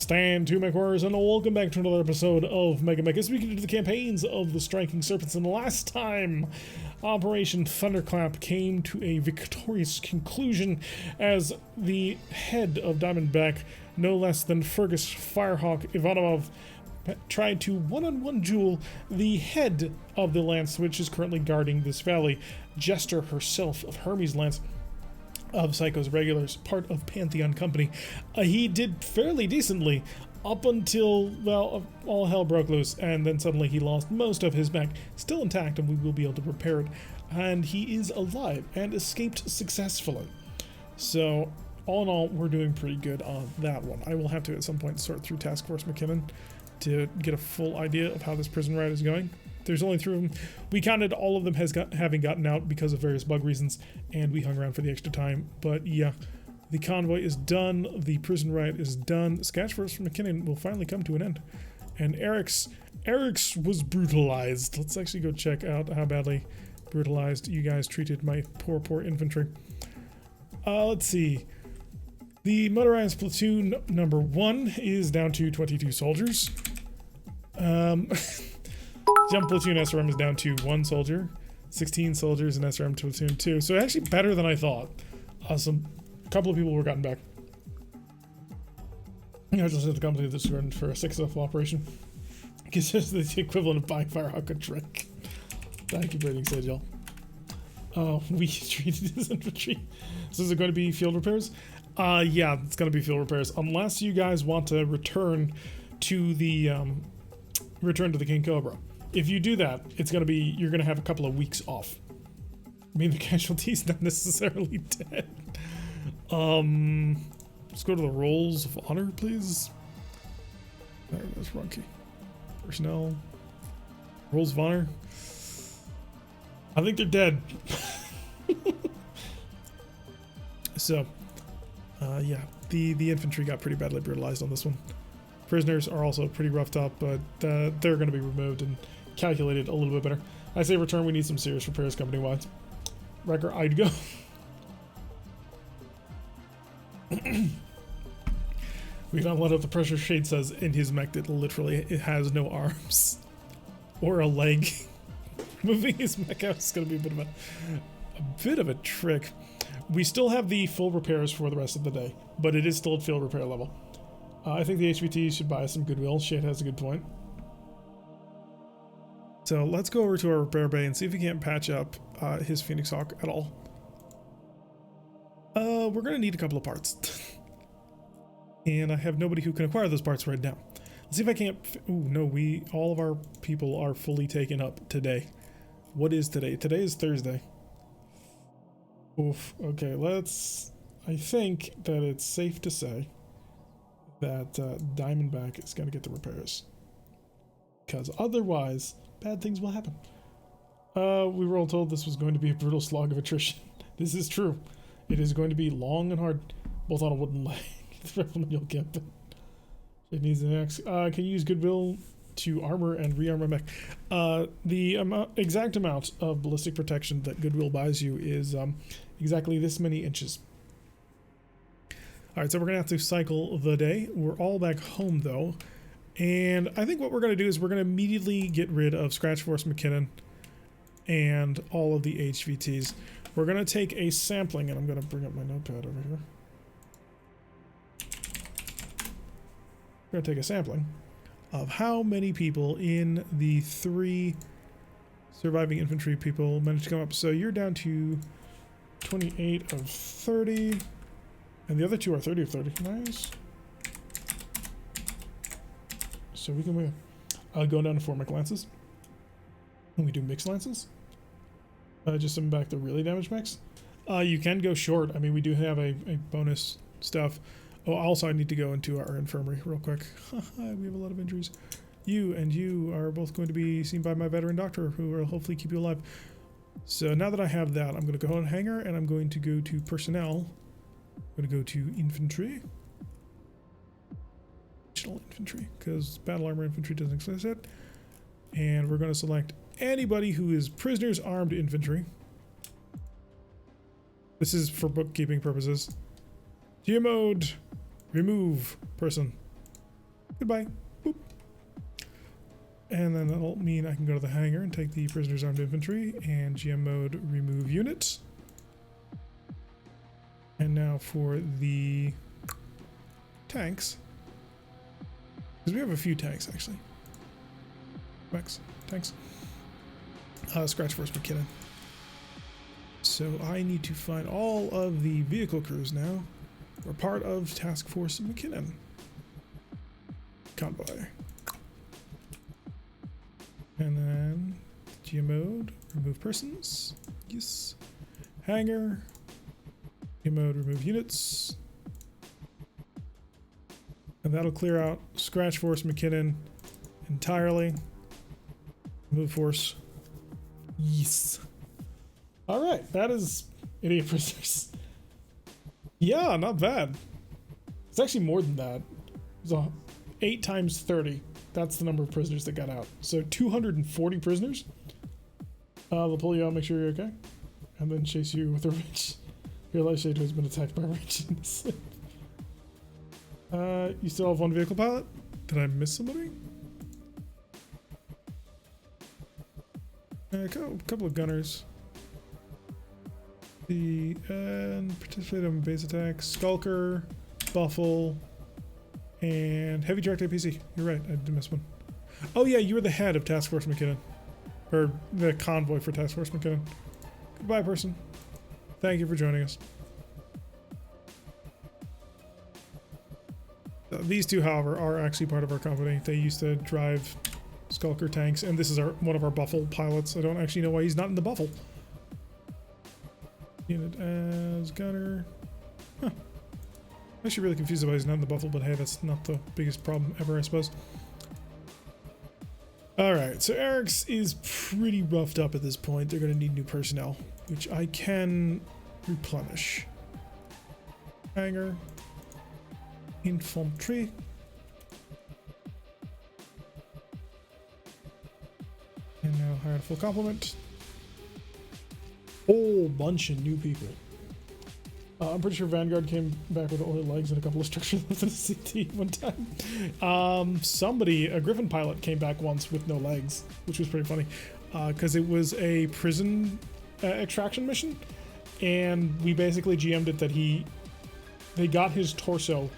Stand to, Mech Warriors, and welcome back to another episode of MegaMek as we continue the campaigns of the Striking Serpents. And last time, Operation Thunderclap came to a victorious conclusion as the head of Diamondback, no less than Fergus Firehawk Ivanov, tried to one-on-one duel the head of the Lance, which is currently guarding this valley, Jester herself of Hermes Lance, of Psycho's Regulars, part of Pantheon Company. He did fairly decently up until, well, all hell broke loose, and then suddenly he lost most of his mech, still intact, and we will be able to repair it. And he is alive and escaped successfully. So, all in all, we're doing pretty good on that one. I will have to at some point sort through Task Force McKinnon to get a full idea of how this prison ride is going. There's only 3 of them. We counted all of them having gotten out because of various bug reasons, and we hung around for the extra time. But yeah, the convoy is done. The prison riot is done. Sketch Force from McKinnon will finally come to an end. And Eric's was brutalized. Let's actually go check out how badly brutalized you guys treated my poor infantry. Let's see. The motorized platoon number 1 is down to 22 soldiers. Jump platoon SRM is down to 1 soldier, 16 soldiers in SRM platoon 2. So actually better than I thought. Awesome. A couple of people were gotten back. I just had to come to this run for a 6-off operation. Because it's the equivalent of buying Firehawk a trick. Thank you, Braiding Sage. Oh, we treated his infantry. So is it going to be field repairs? Yeah, it's going to be field repairs. Unless you guys want to return to the King Cobra. If you do that, you're gonna have a couple of weeks off. I mean, the casualty's not necessarily dead. Let's go to the rolls of honor, please. There's wrong key. Personnel. Rolls of honor. I think they're dead. So, yeah, the infantry got pretty badly brutalized on this one. Prisoners are also pretty roughed up, but they're going to be removed and calculated a little bit better. I say return, we need some serious repairs company-wide. Wrecker, I'd go. We don't let up the pressure. Shade says in his mech that literally it has no arms or a leg. Moving his mech out is going to be a bit of a trick. We still have the full repairs for the rest of the day, but it is still at field repair level. I think the HVT should buy us some goodwill. Shade has a good point. So let's go over to our repair bay and see if we can't patch up his Phoenix Hawk at all. We're going to need a couple of parts. And I have nobody who can acquire those parts right now. Let's see if I can't... Ooh, no, all of our people are fully taken up today. What is today? Today is Thursday. Oof. Okay, I think that it's safe to say that Diamondback is going to get the repairs. Because otherwise, bad things will happen. We were all told this was going to be a brutal slog of attrition. This is true. It is going to be long and hard, both on a wooden leg. You'll get it. It needs an axe. Can you use goodwill to armor and rearmor mech? The exact amount of ballistic protection that goodwill buys you is exactly this many inches. Alright, so we're going to have to cycle the day. We're all back home, though. And I think what we're going to do is we're going to immediately get rid of Scratch Force McKinnon and all of the HVTs. We're going to take a sampling, and I'm going to bring up my notepad over here. We're going to take a sampling of how many people in the 3 surviving infantry people managed to come up. So you're down to 28 of 30. And the other 2 are 30 of 30. Nice. So we can go down to 4 mech lances. And we do mixed lances. Just some back to really damaged mechs. You can go short. I mean, we do have a bonus stuff. Oh, also I need to go into our infirmary real quick. We have a lot of injuries. You and you are both going to be seen by my veteran doctor, who will hopefully keep you alive. So now that I have that, I'm going to go on hangar, and I'm going to go to personnel. I'm going to go to infantry. Additional infantry, because battle armor infantry doesn't exist yet. And we're going to select anybody who is prisoners armed infantry. This is for bookkeeping purposes. Gear mode. Remove person. Goodbye. Boop. And then that'll mean I can go to the hangar and take the prisoners armed infantry and GM mode remove units. And now for the tanks. Because we have a few tanks actually. Max, tanks. Scratch Force McKinnon. So I need to find all of the vehicle crews now. We're part of Task Force McKinnon. Convoy. And then GM mode, remove persons. Yes. Hangar. GM mode, remove units. And that'll clear out Scratch Force McKinnon entirely. Remove force. Yes. Alright, that is idiot prisoners. Yeah, not bad. It's actually more than that. It was 8 times 30. That's the number of prisoners that got out. So 240 prisoners. They'll pull you out, make sure you're okay. And then chase you with a wrench. Your life shade has been attacked by a wrench in the sleep. You still have 1 vehicle pilot? Did I miss somebody? A couple of gunners. And participate in base attacks. Skulker, Buffle, and Heavy Direct APC. You're right, I did miss one. Oh yeah, you were the head of Task Force McKinnon. Or the convoy for Task Force McKinnon. Goodbye, person. Thank you for joining us. These two, however, are actually part of our company. They used to drive Skulker tanks, and this is one of our Buffle pilots. I don't actually know why he's not in the Buffle. Unit as gunner. Huh. I'm actually really confused about he's not in the Buffle, but hey, that's not the biggest problem ever, I suppose. Alright, so Eric's is pretty roughed up at this point. They're going to need new personnel, which I can replenish. Hangar. Infantry. And now hire a full complement. Whole bunch of new people. I'm pretty sure Vanguard came back with only legs and a couple of structures left in the CT one time. A Griffin pilot came back once with no legs, which was pretty funny, because it was a prison extraction mission, and we basically GM'd it that they got his torso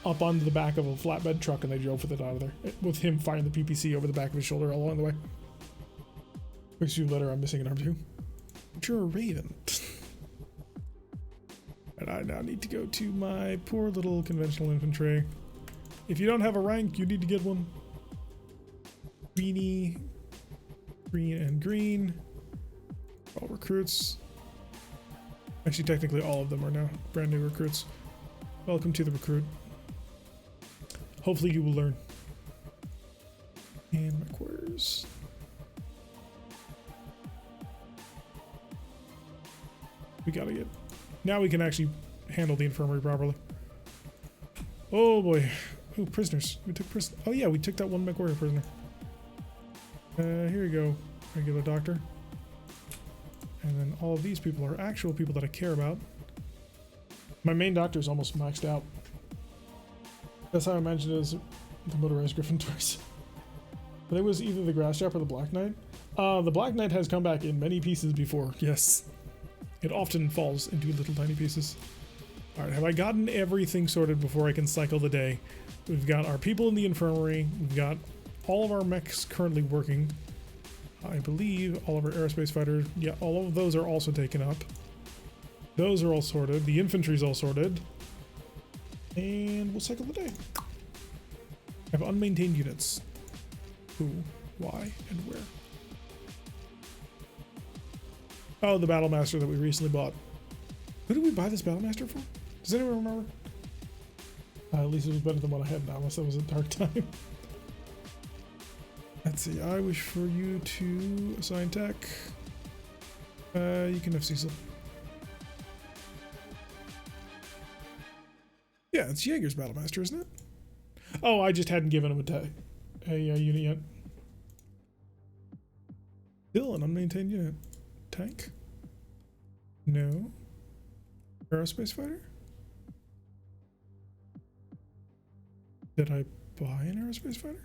up onto the back of a flatbed truck and they drove with it out of there, with him firing the PPC over the back of his shoulder all along the way. Quick later, I'm missing an arm too. But you're a Raven. And I now need to go to my poor little conventional infantry. If you don't have a rank, you need to get one. Greenie, green and green. All recruits. Actually, technically all of them are now brand new recruits. Welcome to the recruit. Hopefully you will learn. And my quarters. We gotta get... Now we can actually handle the infirmary properly. Oh boy. Oh, prisoners. We took prisoners. Oh yeah, we took that one MechWarrior prisoner. Here you go, regular doctor. And then all of these people are actual people that I care about. My main doctor is almost maxed out. That's how I imagine it is the motorized Griffin twice. But it was either the Grass Trap or the Black Knight. The Black Knight has come back in many pieces before, yes. It often falls into little tiny pieces. Alright, have I gotten everything sorted before I can cycle the day? We've got our people in the infirmary. We've got all of our mechs currently working. I believe all of our aerospace fighters, yeah, all of those are also taken up. Those are all sorted. The infantry's all sorted. And we'll cycle the day. I have unmaintained units. Who, why, and where? Oh, the Battlemaster that we recently bought. Who did we buy this Battlemaster for? Does anyone remember? At least it was better than what I had now, unless that was a dark time. Let's see, I wish for you to assign tech. You can have Cecil. Yeah, it's Jaeger's Battlemaster, isn't it? Oh, I just hadn't given him a unit yet. Still an unmaintained unit. Tank? No. Aerospace fighter? Did I buy an aerospace fighter?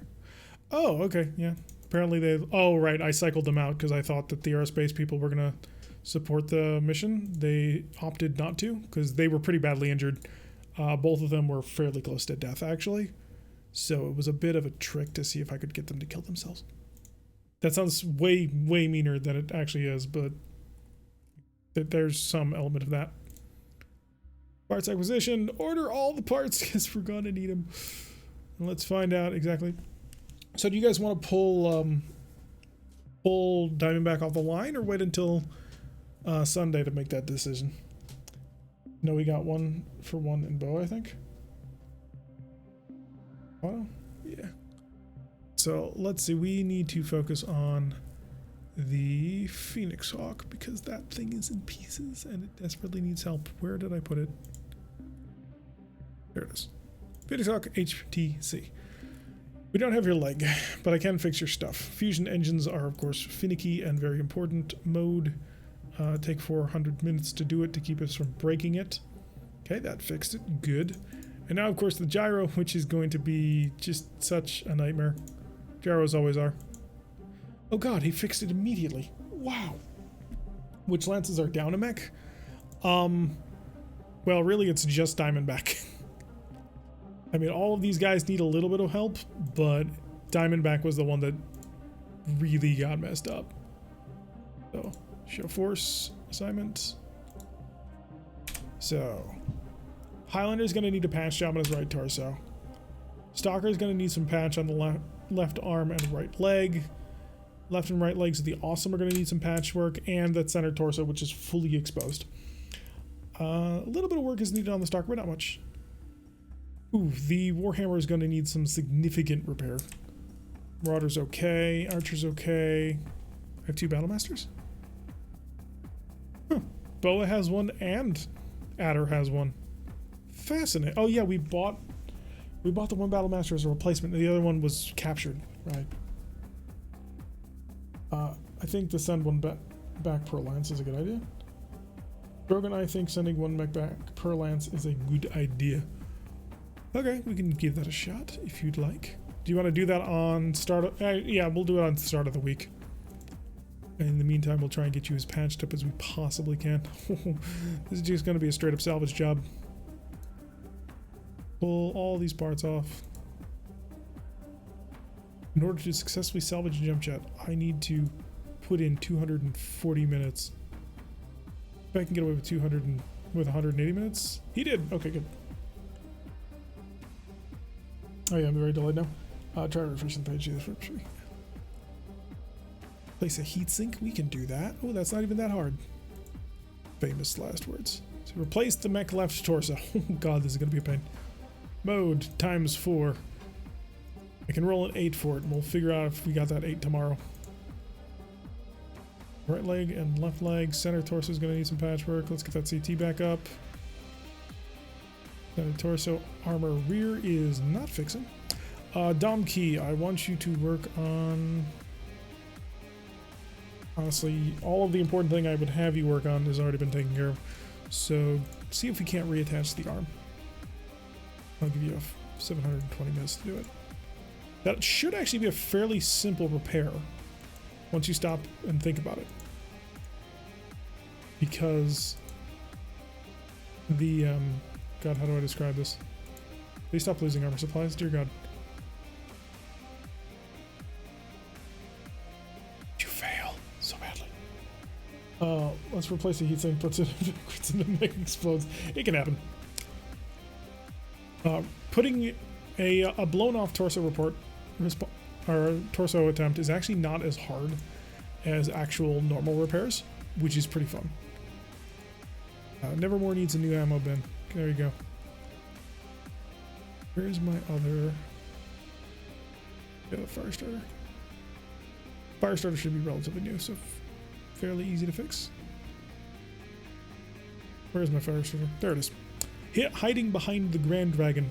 Oh, okay, yeah. Apparently they... Oh, right, I cycled them out because I thought that the aerospace people were going to support the mission. They opted not to because they were pretty badly injured. Both of them were fairly close to death, actually. So it was a bit of a trick to see if I could get them to kill themselves. That sounds way, way meaner than it actually is, but there's some element of that. Parts acquisition. Order all the parts because we're going to need them. And let's find out exactly. So do you guys want to pull Diamondback off the line or wait until Sunday to make that decision? No, we got 1 for 1 in Bow, I think. Oh, yeah. So let's see. We need to focus on the Phoenix Hawk because that thing is in pieces and it desperately needs help. Where did I put it? There it is. Phoenix Hawk HTC. We don't have your leg, but I can fix your stuff. Fusion engines are, of course, finicky and very important. Mode, take 400 minutes to do it to keep us from breaking it. Okay, that fixed it. Good. And now, of course, the gyro, which is going to be just such a nightmare. Gyros always are. Oh god, he fixed it immediately. Wow. Which lances are down a mech? Well, really, it's just Diamondback. I mean, all of these guys need a little bit of help, but Diamondback was the one that really got messed up. So, show force assignment. So, Highlander's going to need a patch job on his right torso. Stalker's going to need some patch on the left arm and right leg. Left and right legs of the Awesome are going to need some patchwork, and that center torso, which is fully exposed. A little bit of work is needed on the Stalker, but not much. Ooh, the Warhammer is going to need some significant repair. Marauder's okay. Archer's okay. I have 2 Battlemasters? Huh. Boa has one and Adder has one. Fascinating. Oh yeah, we bought the one Battlemaster as a replacement. The other one was captured, right? I think to send one back per lance is a good idea. Drogon, I think sending one mech back per lance is a good idea. Okay, we can give that a shot if you'd like. Do you want to do that on start of... yeah, we'll do it on start of the week. And in the meantime, we'll try and get you as patched up as we possibly can. This is just going to be a straight up salvage job. Pull all these parts off. In order to successfully salvage a jump jet, I need to put in 240 minutes. If I can get away with 180 minutes? He did! Okay, good. Oh yeah, I'm very delayed now. Try to refresh the page. Place a heatsink. We can do that. Oh, that's not even that hard. Famous last words. So replace the mech left torso. Oh god, this is going to be a pain. Mode times 4. I can roll an 8 for it, and we'll figure out if we got that 8 tomorrow. Right leg and left leg. Center torso is going to need some patchwork. Let's get that CT back up. Center torso armor rear is not fixing. Dom Key, I want you to work on... Honestly, all of the important thing I would have you work on has already been taken care of. So, see if we can't reattach the arm. I'll give you 720 minutes to do it. That should actually be a fairly simple repair once you stop and think about it. Because the, God, how do I describe this? Please stop losing armor supplies, dear God. You fail so badly. Let's replace the heatsink, puts it in the mech explodes. It can happen. Putting a blown off torso or torso attempt is actually not as hard as actual normal repairs, which is pretty fun. Nevermore needs a new ammo bin. There you go. Where's my other... Yeah, Firestarter. Firestarter should be relatively new, so fairly easy to fix. Where's my Firestarter? There it is. Hiding behind the Grand Dragon.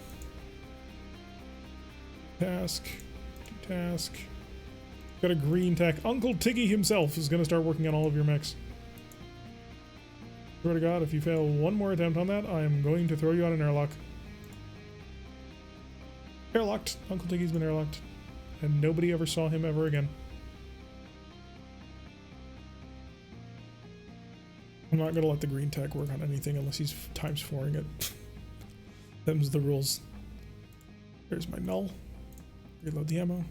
Task. Got a green tack. Uncle Tiggy himself is going to start working on all of your mechs. Swear to God, if you fail one more attempt on that, I am going to throw you on an airlock. Airlocked. Uncle Tiggy's been airlocked. And nobody ever saw him ever again. I'm not going to let the green tech work on anything unless he's times 4ing it. Them's the rules. There's my null. Reload the ammo.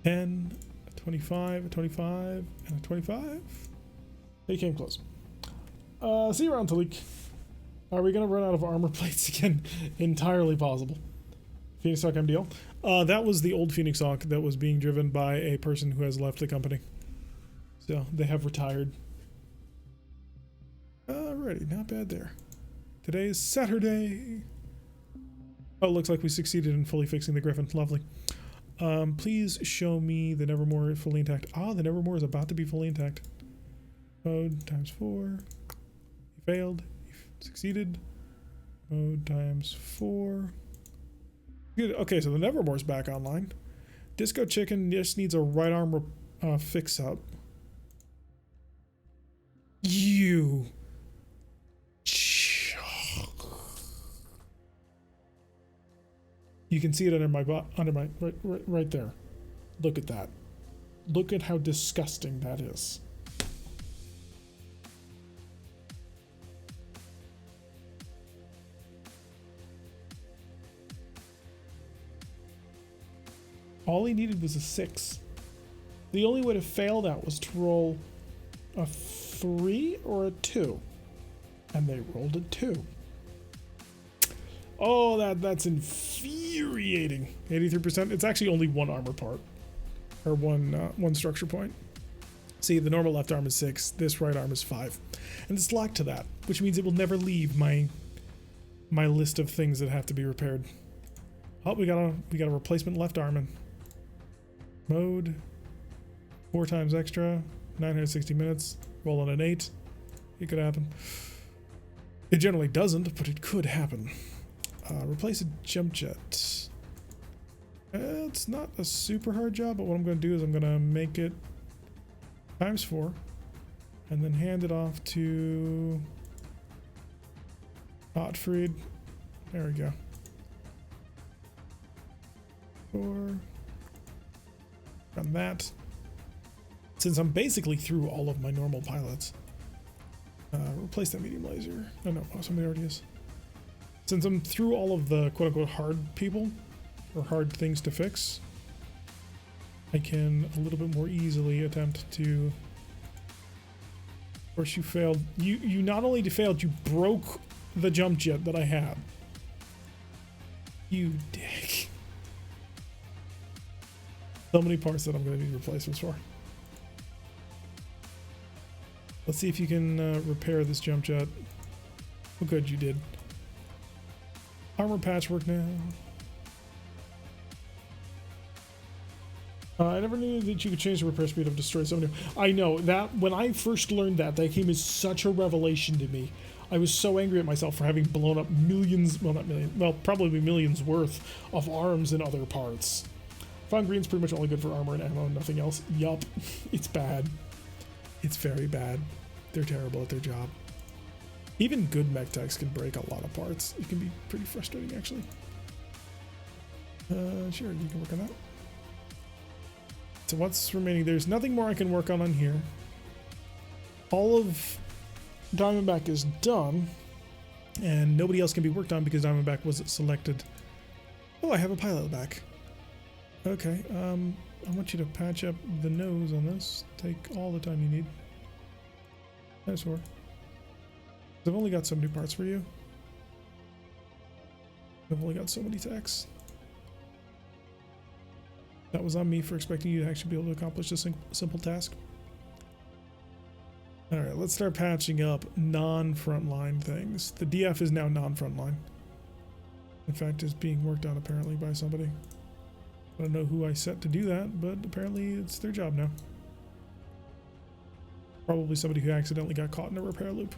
10, a 25, a 25, and a 25. They came close. See you around, Talik. Are we going to run out of armor plates again? Entirely possible. Phoenix Hawk MDL. That was the old Phoenix Hawk that was being driven by a person who has left the company. So they have retired. Alrighty, not bad there. Today is Saturday. Oh, it looks like we succeeded in fully fixing the Griffin. Lovely. Please show me the Nevermore fully intact. Ah, the Nevermore is about to be fully intact. Mode times 4. You failed. You succeeded. Mode times 4. Good. Okay, so the Nevermore's back online. Disco Chicken just needs a right arm fix up. You. You can see it under my right there. Look at that. Look at how disgusting that is. All he needed was a 6. The only way to fail that was to roll a 3 or a 2. And they rolled a 2. Oh, that's infuriating. 83%. It's actually only one armor part. Or one structure point. See, the normal left arm is 6. This right arm is 5. And it's locked to that, which means it will never leave my list of things that have to be repaired. Oh, we got a replacement left arm in. Mode. 4 times extra. 960 minutes. Roll on an 8. It could happen. It generally doesn't, but it could happen. Replace a jump jet. It's not a super hard job, but what I'm going to do is I'm going to make it times 4 and then hand it off to Otfried. There we go. 4. Run that. Since I'm basically through all of my normal pilots. Replace that medium laser. Oh no, somebody already is. Since I'm through all of the quote-unquote hard people, or hard things to fix, I can a little bit more easily attempt to... Of course you failed. You not only failed, you broke the jump jet that I had. You dick. So many parts that I'm going to need replacements for. Let's see if you can repair this jump jet. Oh good, you did. Armor patchwork now. I never knew that you could change the repair speed of destroyed somebody. I know that when I first learned that came as such a revelation to me. I was so angry at myself for having blown up millions, well not millions, well probably millions worth of arms and other parts. Fine green's pretty much only good for armor and ammo and nothing else. Yup, it's bad. It's very bad. They're terrible at their job. Even good mech techs can break a lot of parts. It can be pretty frustrating, actually. Sure, you can work on that. So what's remaining? There's nothing more I can work on here. All of Diamondback is done, and nobody else can be worked on because Diamondback wasn't selected. Oh, I have a pilot back. Okay, I want you to patch up the nose on this. Take all the time you need. Nice work. I've only got so many parts for you. I've only got so many techs. That was on me for expecting you to actually be able to accomplish this simple task. Alright, let's start patching up non-frontline things. The DF is now non-frontline. In fact, is being worked on apparently by somebody. I don't know who I set to do that, but apparently it's their job now. Probably somebody who accidentally got caught in a repair loop.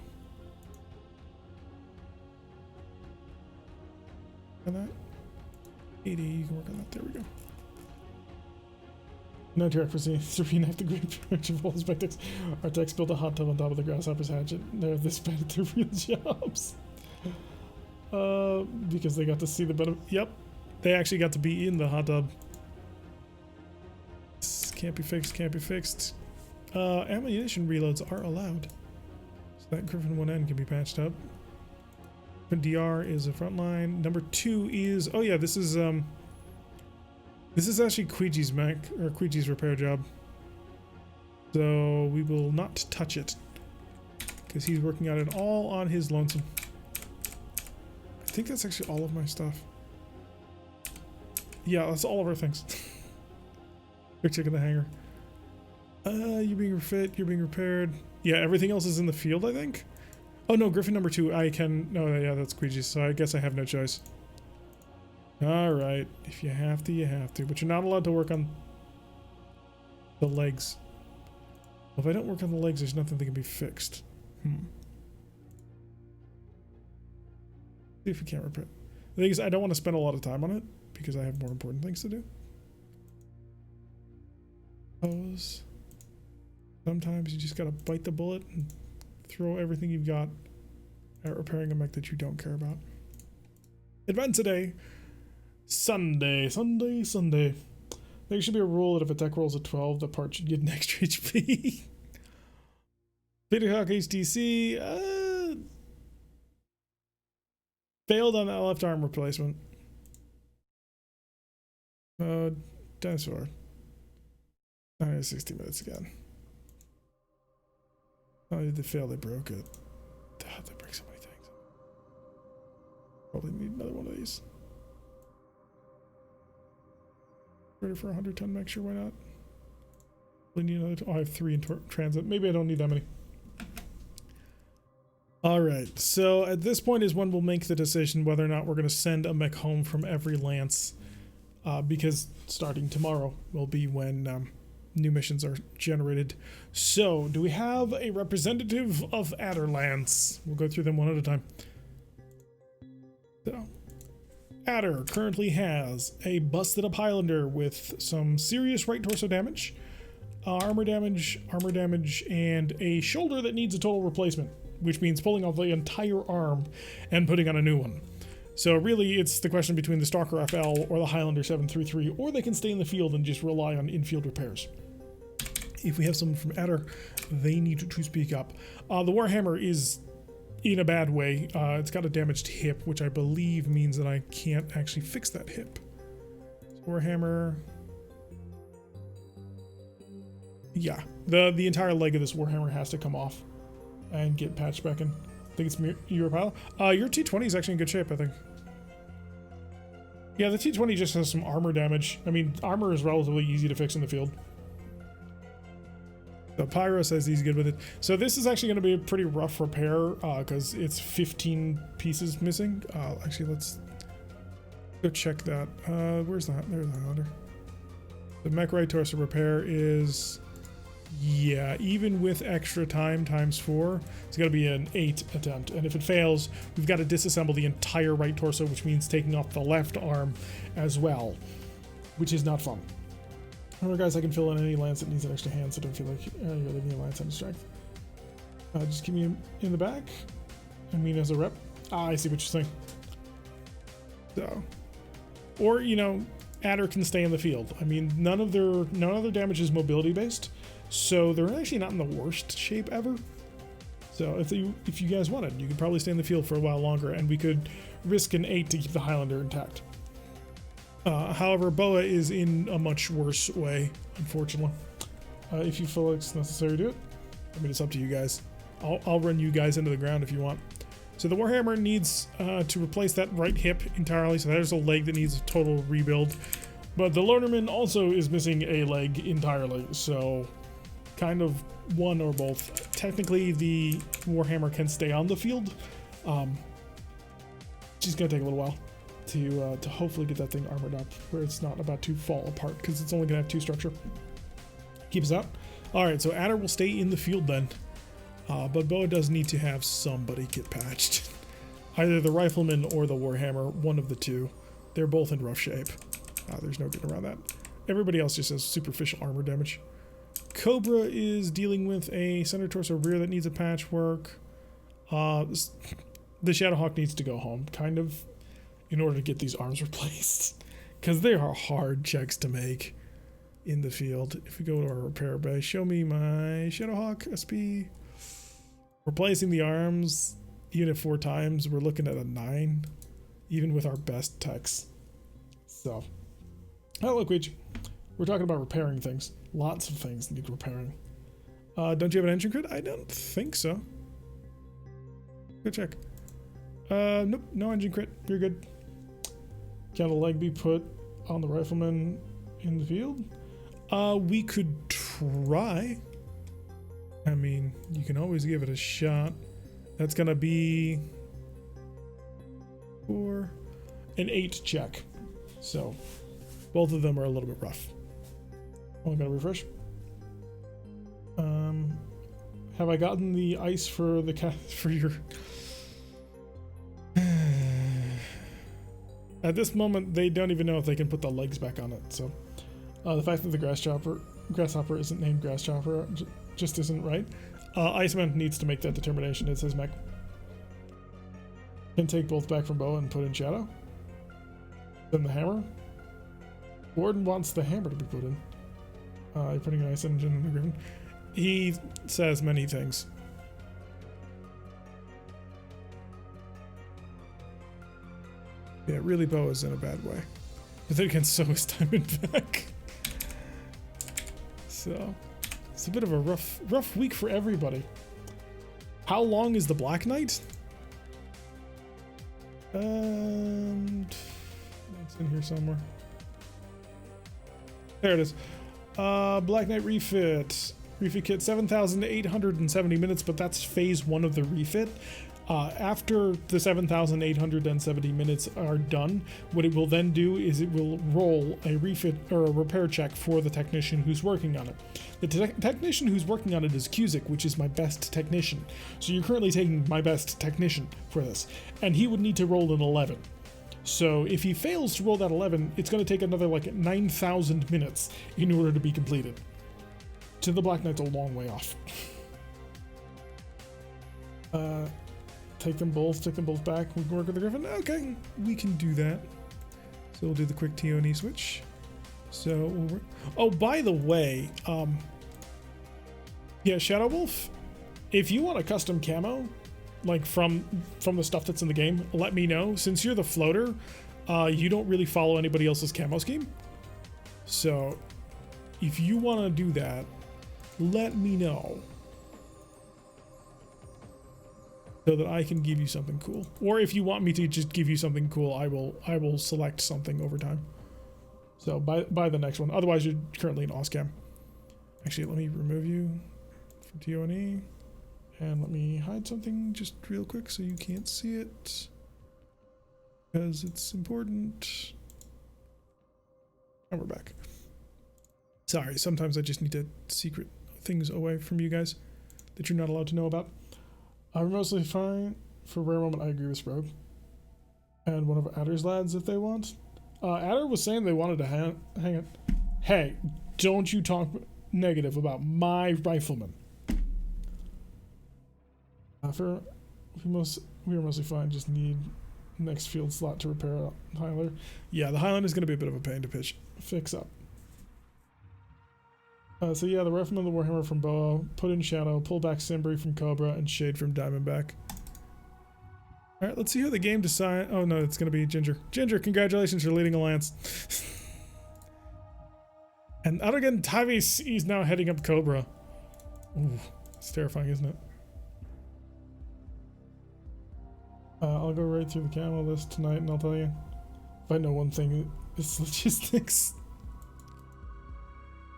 On that? 80, you can work on that. There we go. No direct proceeding to reenact the great production of all the spectacles. Our techs built a hot tub on top of the grasshopper's hatchet. They're this bad at their real jobs. Because they got to see the benefit. Yep. They actually got to be in the hot tub. This can't be fixed, can't be fixed. Ammunition reloads are allowed. So that Griffin 1N can be patched up. DR is a front line. Number 2 is, oh yeah, this is actually Queegee's mech, or Queegee's repair job. So we will not touch it, because he's working on it all on his lonesome. I think that's actually all of my stuff. Yeah, that's all of our things. Quick check in the hangar. You're being refit, you're being repaired. Yeah, everything else is in the field, I think. Oh no, Griffin number 2, I can, no, yeah, that's Queegee's, so I guess I have no choice. Alright, if you have to, you have to, but you're not allowed to work on the legs. Well, if I don't work on the legs, there's nothing that can be fixed. See if we can't repair. The thing is, I don't want to spend a lot of time on it, because I have more important things to do. Pose. Sometimes you just gotta bite the bullet and throw everything you've got at repairing a mech that you don't care about. Event today. Sunday. There should be a rule that if a tech rolls a 12, the part should get an extra HP. MekHQ HTC failed on that left arm replacement. Dinosaur. 60 minutes again. Not only did they fail, they broke it. They break so many things. Probably need another one of these. Ready for a 100-ton mech? Sure, why not? We need another. Oh, I have 3 in transit. Maybe I don't need that many. Alright, so at this point is when we'll make the decision whether or not we're going to send a mech home from every lance. Because starting tomorrow will be when new missions are generated. So, do we have a representative of Adderlance? We'll go through them one at a time. So, Adder currently has a busted up Highlander with some serious right torso damage, armor damage, and a shoulder that needs a total replacement, which means pulling off the entire arm and putting on a new one. So really, it's the question between the Stalker FL or the Highlander 733, or they can stay in the field and just rely on in-field repairs. If we have someone from Adder, they need to speak up. The Warhammer is in a bad way. It's got a damaged hip, which I believe means that I can't actually fix that hip. Warhammer. Yeah, the entire leg of this Warhammer has to come off and get patched back in. I think it's your pile. Your T20 is actually in good shape, I think. Yeah, the T20 just has some armor damage. I mean, armor is relatively easy to fix in the field. So Pyro says he's good with it. So this is actually going to be a pretty rough repair because it's 15 pieces missing. Actually, let's go check that. Where's that? There's the Highlander. The mech right torso repair is... Yeah, even with extra time times 4, it's got to be an 8 attempt. And if it fails, we've got to disassemble the entire right torso, which means taking off the left arm as well, which is not fun. Remember, guys, I can fill in any lance that needs an extra hand, so don't feel like you're leaving a lance on strength. Just keep me in the back. I mean, as a rep. I see what you're saying. So, or, you know, Adder can stay in the field. I mean, none of their damage is mobility based. So they're actually not in the worst shape ever. So if you guys wanted, you could probably stay in the field for a while longer, and we could risk an 8 to keep the Highlander intact. However, Boa is in a much worse way, unfortunately. If you feel it's necessary to do it, I mean, it's up to you guys. I'll run you guys into the ground if you want. So the Warhammer needs to replace that right hip entirely, so there's a leg that needs a total rebuild. But the Lonerman also is missing a leg entirely, so... kind of one or both. Technically, the Warhammer can stay on the field. Just gonna take a little while to hopefully get that thing armored up where it's not about to fall apart, because it's only gonna have 2 structure. Keep us out. All right, so Adder will stay in the field then, but Boa does need to have somebody get patched. Either the Rifleman or the Warhammer, one of the two. They're both in rough shape. There's no getting around that. Everybody else just has superficial armor damage. Cobra is dealing with a center torso rear that needs a patchwork. The Shadowhawk needs to go home, kind of, in order to get these arms replaced. because they are hard checks to make in the field. If we go to our repair bay, show me my Shadowhawk SP. Replacing the arms unit 4 times, we're looking at a 9, even with our best techs. So, oh look, we're talking about repairing things. Lots of things need repairing. Don't you have an engine crit? I don't think so. Go check. Nope, no engine crit. You're good. Can a leg be put on the rifleman in the field? We could try. I mean, you can always give it a shot. That's gonna be an 8 check. So both of them are a little bit rough. Oh, I gotta refresh. Have I gotten the ice for the for your? At this moment, they don't even know if they can put the legs back on it. So the fact that the grasshopper isn't named grasshopper just isn't right. Iceman needs to make that determination. It says mech. Can take both back from bow and put in shadow. Then the hammer. Warden wants the hammer to be put in. You're putting an ice engine in the Griffin. He says many things. Yeah, really bow is in a bad way. But then again, so is Diamondback. So it's a bit of a rough week for everybody. How long is the Black Knight? It's in here somewhere. There it is. Black Knight refit. Refit kit 7,870 minutes, but that's phase 1 of the refit. After the 7,870 minutes are done, what it will then do is it will roll a refit or a repair check for the technician who's working on it. The technician who's working on it is Cusick, which is my best technician. So you're currently taking my best technician for this, and he would need to roll an 11. So if he fails to roll that 11, it's going to take another like 9,000 minutes in order to be completed. So the Black Knight's a long way off. Take them both back. We can work with the Griffin. Okay, we can do that. So we'll do the quick TONE switch. So we'll work. Oh, by the way, yeah, Shadow Wolf, if you want a custom camo, like from the stuff that's in the game, let me know. Since you're the floater, you don't really follow anybody else's camo scheme. So if you want to do that, let me know, so that I can give you something cool. Or if you want me to just give you something cool, I will select something over time. So by the next one. Otherwise, you're currently in Oscam. Actually, let me remove you from TONE, and let me hide something just real quick so you can't see it, because it's important. And we're back. Sorry, sometimes I just need to secret things away from you guys that you're not allowed to know about. We're mostly fine. For rare moment, I agree with Sprogue. And one of Adder's lads if they want. Adder was saying they wanted to hang it. Hey, don't you talk negative about my rifleman. We are mostly fine, just need next field slot to repair a Highlander. Yeah, the Highlander is going to be a bit of a pain to fix up. So yeah, the Rifleman, the Warhammer from Boa, put in Shadow, pull back Simbri from Cobra, and Shade from Diamondback. Alright, let's see how the game decides. Oh no, it's gonna be Ginger. Ginger, congratulations for leading Alliance. And Aragan Tavis is now heading up Cobra. Ooh, it's terrifying, isn't it? I'll go right through the camo list tonight and I'll tell you. If I know one thing, it's logistics.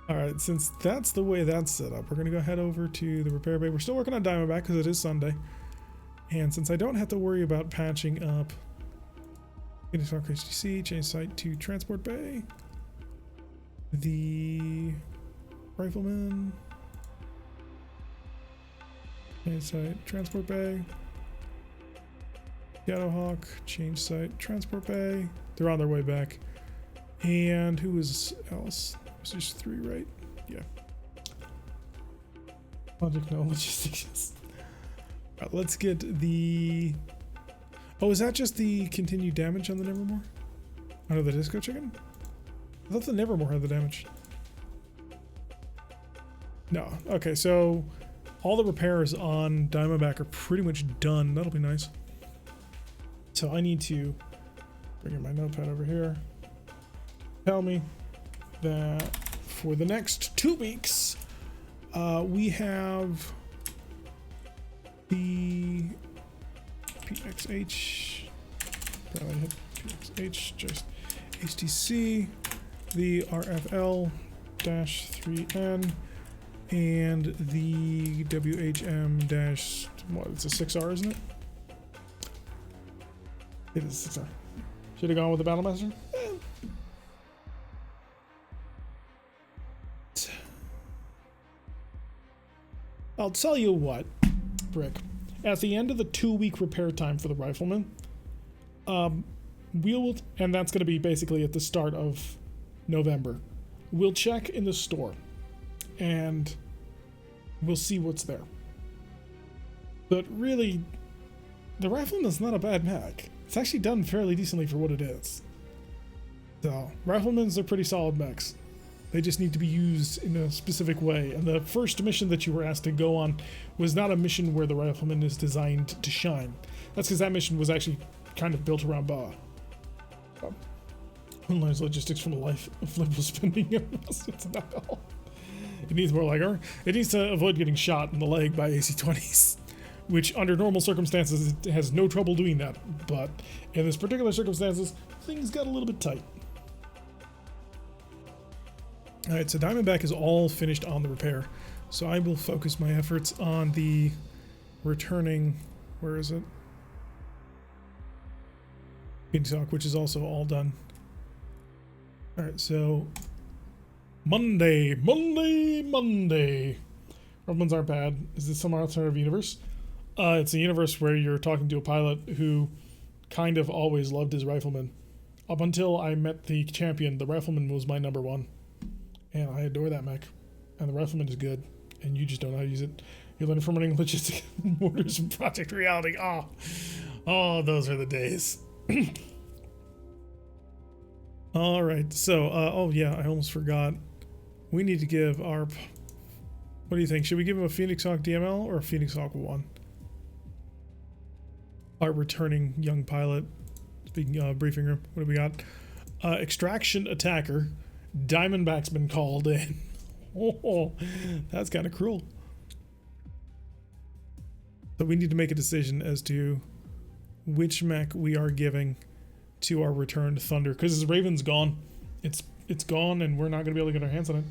Alright, since that's the way that's set up, we're going to go head over to the repair bay. We're still working on Diamondback because it is Sunday. And since I don't have to worry about patching up Phoenix Hawk HTC, change site to Transport Bay. The Rifleman. Change site, Transport Bay. Shadowhawk, change site, Transport Bay. They're on their way back. And who is else? It's just 3, right? Yeah. Logic, no logistics. Alright, let's get the... Oh, is that just the continued damage on the Nevermore? Out of the Disco Chicken? I thought the Nevermore had the damage. No. Okay, so all the repairs on Diamondback are pretty much done. That'll be nice. So I need to bring in my notepad over here. Tell me that for the next 2 weeks, we have the PXH, probably hit PXH, just HTC, the RFL-3N, and the WHM- what, it's a 6R, isn't it? It is 6R. Should have gone with the Battlemaster? I'll tell you what, Brick. At the end of the 2-week repair time for the Rifleman, and that's going to be basically at the start of November, we'll check in the store and we'll see what's there. But really, the Rifleman's not a bad mech. It's actually done fairly decently for what it is. So, Riflemans are pretty solid mechs. They just need to be used in a specific way. And the first mission that you were asked to go on was not a mission where the Rifleman is designed to shine. That's because that mission was actually kind of built around Ba. Learns logistics from a life of liberal spending. It's not all. It needs more like her. It needs to avoid getting shot in the leg by AC-20s, which under normal circumstances it has no trouble doing that. But in this particular circumstances, things got a little bit tight. Alright, so Diamondback is all finished on the repair. So I will focus my efforts on the returning, where is it? Beanstalk, which is also all done. Alright, so Monday. Rumblings aren't bad. Is this some alternative universe? It's a universe where you're talking to a pilot who kind of always loved his Rifleman. Up until I met the champion, the Rifleman was my number one. And I adore that mech. And the Rifleman is good. And you just don't know how to use it. You learn from running logistic mortars in Project Reality. Oh, those are the days. Alright, so, oh yeah, I almost forgot. We need to give our... What do you think? Should we give him a Phoenix Hawk DML or a Phoenix Hawk 1? Our returning young pilot. Speaking of briefing room, what do we got? Extraction Attacker. Diamondback's been called in. Oh, that's kind of cruel. So we need to make a decision as to which mech we are giving to our returned Thunder, because his Raven's gone. It's gone, and we're not going to be able to get our hands on it.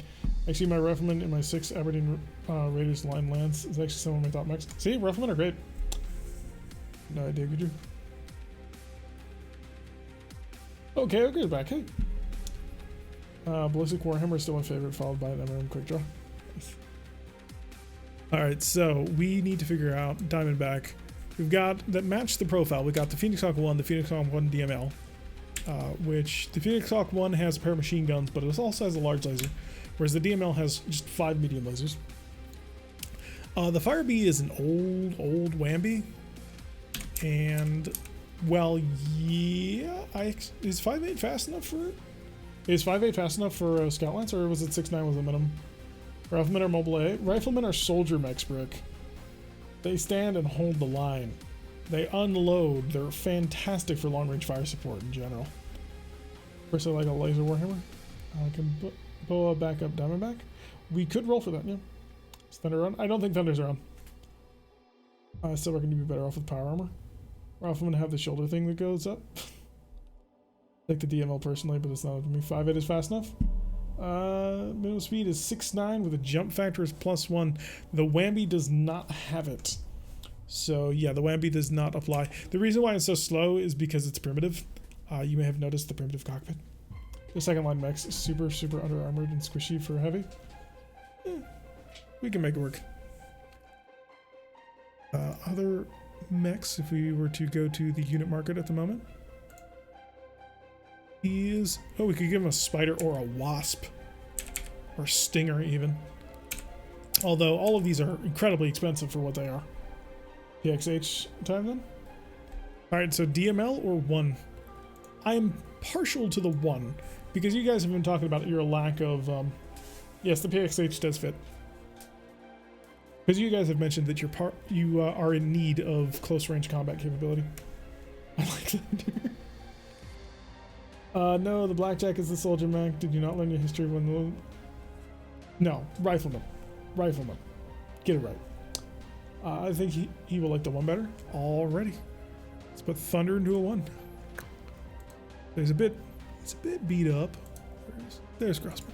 Actually, my Rifleman in my 6 Aberdeen Raiders line lands is actually some of my top mechs. See, Riflemen are great. No idea, could you? Okay, back. Hey. Ballistic Warhammer is still my favorite, followed by an MRM Quick Draw. Alright, so we need to figure out Diamondback. We've got that match the profile. We got the Phoenix Hawk 1, the Phoenix Hawk 1 DML, which the Phoenix Hawk 1 has a pair of machine guns, but it also has a large laser, whereas the DML has just 5 medium lasers. The Fire Bee is an old Wambi, and, well, yeah, is 5.8 fast enough for it? Is 5.8 fast enough for a Scout Lance, or was it 6.9 was the minimum? Riflemen are Mobile A. Riflemen are Soldier Mechs, Brick. They stand and hold the line. They unload. They're fantastic for long-range fire support in general. Of course, I like a Laser Warhammer. I can boa back up Diamondback. We could roll for that, yeah. Is Thunder on? I don't think Thunder's around. I still reckon you'd be better off with Power Armor. Riflemen have the shoulder thing that goes up. Like the DML personally, but it's not up to me. 5.8 is fast enough. Minimum speed is 6.9 with a jump factor is +1. The Wambi does not have it. So yeah, the Wambi does not apply. The reason why it's so slow is because it's primitive. You may have noticed the primitive cockpit. The second line mechs is super under armored and squishy for heavy. We can make it work. Other mechs, if we were to go to the unit market at the moment, is, oh, we could give him a Spider or a Wasp or Stinger even. Although all of these are incredibly expensive for what they are. PXH time then? Alright, so DML or 1? I'm partial to the 1 because you guys have been talking about your lack of, yes, the PXH does fit. Because you guys have mentioned that you are in need of close range combat capability. I like that. No, the blackjack is the soldier mech. Did you not learn your history when the... No, rifleman. Rifleman. Get it right. I think he will like the one better. Already. Let's put Thunder into a 1. It's a bit beat up. There's Crossbow.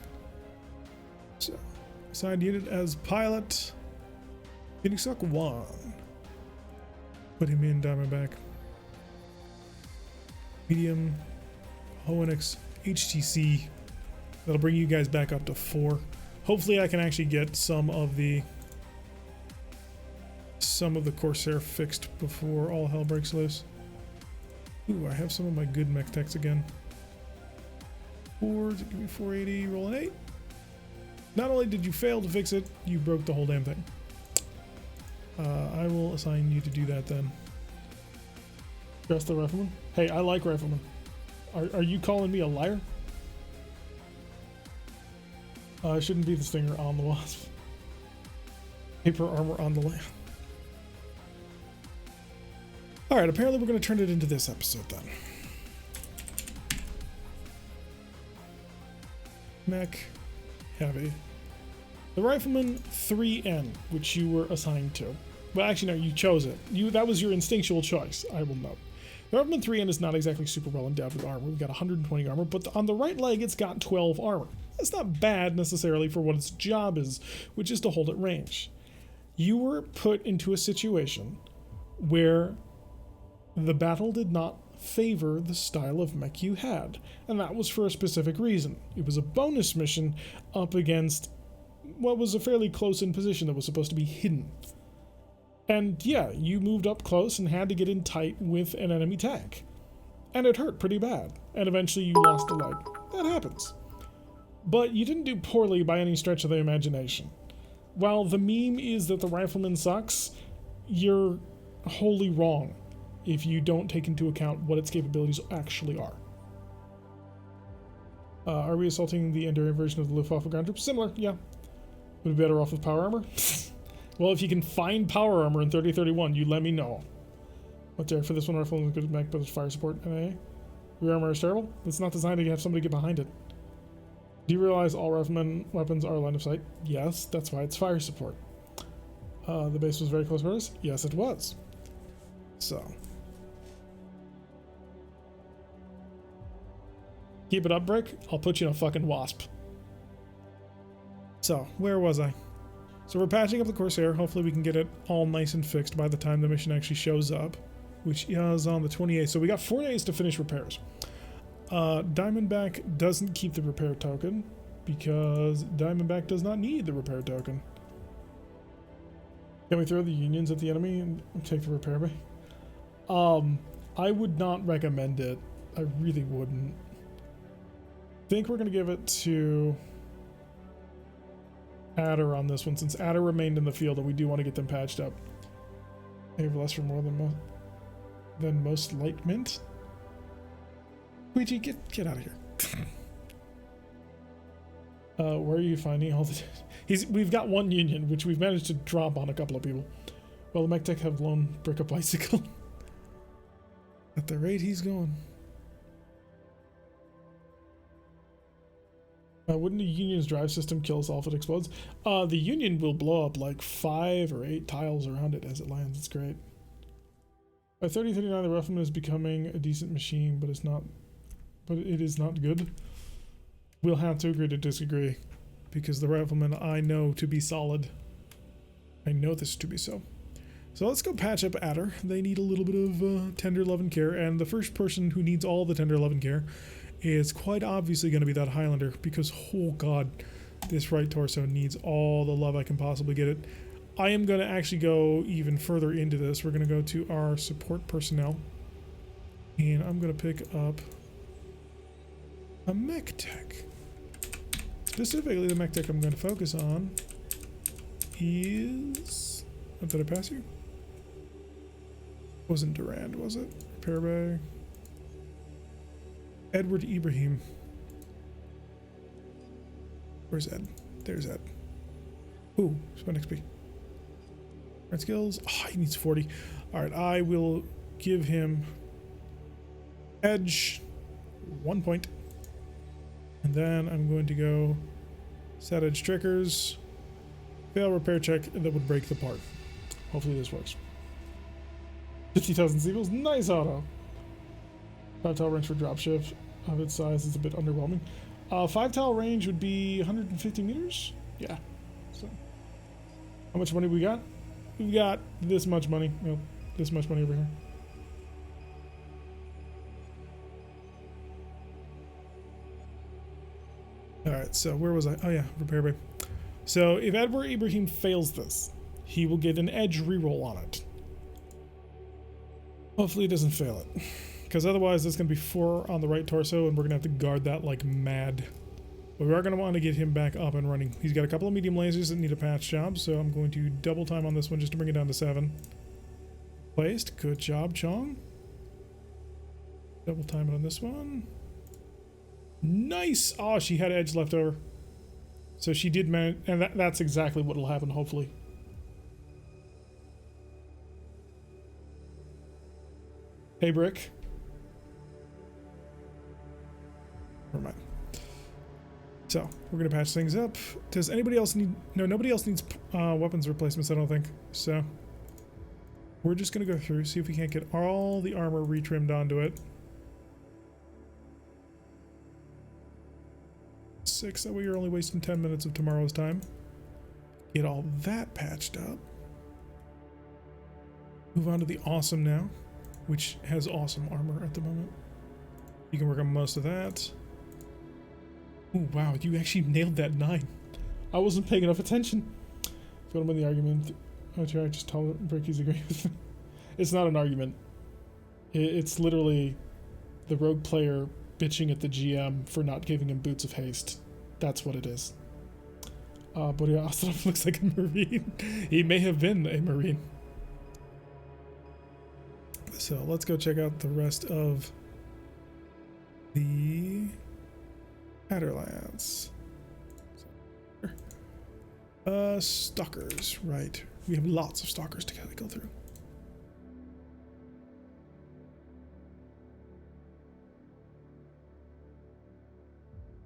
So, assigned unit as pilot. Phoenix Suck 1. Put him in Diamondback. Medium. ONX. HTC. That'll bring you guys back up to 4. Hopefully I can actually get some of the Corsair fixed before all hell breaks loose. Ooh, I have some of my good mech techs again. 4, give me 480, roll an 8. Not only did you fail to fix it, you broke the whole damn thing. I will assign you to do that then. Dress the rifleman? Hey, I like rifleman. Are you calling me a liar? Shouldn't be the Stinger on the Wasp. Paper armor on the land. Alright, apparently we're going to turn it into this episode then. Mech. Heavy. The Rifleman 3N, which you were assigned to. Well, actually, no, you chose it. That was your instinctual choice, I will note. The Rifleman 3N is not exactly super well endowed with armor. We've got 120 armor, but on the right leg, it's got 12 armor. That's not bad necessarily for what its job is, which is to hold at range. You were put into a situation where the battle did not favor the style of mech you had, and that was for a specific reason. It was a bonus mission up against what was a fairly close-in position that was supposed to be hidden. And yeah, you moved up close and had to get in tight with an enemy tank. And it hurt pretty bad, and eventually you lost a leg. That happens. But you didn't do poorly by any stretch of the imagination. While the meme is that the Rifleman sucks, you're wholly wrong if you don't take into account what its capabilities actually are. Are we assaulting the enduring version of the Luftwaffe ground troops? Similar, yeah. Would be better off with power armor? Well, if you can find power armor in 3031, you let me know. What's there for this one? Rifleman good mech, but it's fire support. Rear armor is terrible. It's not designed to have somebody get behind it. Do you realize all Rifleman weapons are line of sight? Yes, that's why it's fire support. The base was very close for us? Yes, it was. So. Keep it up, Brick. I'll put you in a fucking Wasp. So, where was I? So we're patching up the Corsair. Hopefully we can get it all nice and fixed by the time the mission actually shows up, which is on the 28th. So we got 4 days to finish repairs. Diamondback doesn't keep the repair token because Diamondback does not need the repair token. Can we throw the unions at the enemy and take the repair bay? I would not recommend it. I really wouldn't. I think we're going to give it to Adder on this one, since Adder remained in the field and we do want to get them patched up. They have less for more than most light mint. Luigi, get out of here. Where are you finding all the... We've got one union, which we've managed to drop on a couple of people. Well, the mech tech have blown Brick a bicycle. At the rate he's going. Wouldn't a union's drive system kill us all if it explodes? The union will blow up like 5 or 8 tiles around it as it lands. It's great. By 3039, the Rifleman is becoming a decent machine, but it is not good. We'll have to agree to disagree, because the Rifleman I know to be solid. I know this to be so. So let's go patch up Adder. They need a little bit of tender love and care, and the first person who needs all the tender love and care is quite obviously going to be that Highlander, because oh god, this right torso needs all the love I can possibly get it. I am going to actually go even further into this. We're going to go to our support personnel, and I'm going to pick up a mech tech. Specifically, the mech tech I'm going to focus on is... Did I pass you? Wasn't Durand, was it? Repair bay. Edward Ibrahim. Where's Ed? There's Ed. Ooh, spend XP. Red skills. Oh, he needs 40. Alright, I will give him edge 1 point. And then I'm going to go set edge triggers. Fail repair check that would break the part. Hopefully this works. 50,000 sequels. Nice auto. 5-tile range for dropshift of its size is a bit underwhelming. 5-tile range would be 150 meters? Yeah. So, how much money we got? We've got this much money. Nope, this much money over here. Alright, so where was I? Oh yeah, repair bay. So if Edward Ibrahim fails this, he will get an edge reroll on it. Hopefully he doesn't fail it. Because otherwise there's going to be 4 on the right torso and we're going to have to guard that like mad. But we are going to want to get him back up and running. He's got a couple of medium lasers that need a patch job, so I'm going to double time on this one just to bring it down to 7. Placed. Good job, Chong. Double time it on this one. Nice! Oh, she had edge left over. So she did manage, and that's exactly what will happen, hopefully. Hey, Brick. Never mind. So, we're going to patch things up. Does anybody else need... No, nobody else needs weapons replacements, I don't think. So, we're just going to go through, see if we can't get all the armor retrimmed onto it. 6, that way you're only wasting 10 minutes of tomorrow's time. Get all that patched up. Move on to the awesome now, which has awesome armor at the moment. You can work on most of that. Oh wow, you actually nailed that 9. I wasn't paying enough attention. If you want to win the argument, I just tell Bricky's agree with me. It's not an argument. It's literally the rogue player bitching at the GM for not giving him boots of haste. That's what it is. But yeah, Asadov looks like a Marine. He may have been a Marine. So let's go check out the rest of the Adderlands. Stalkers, right. We have lots of stalkers to go through.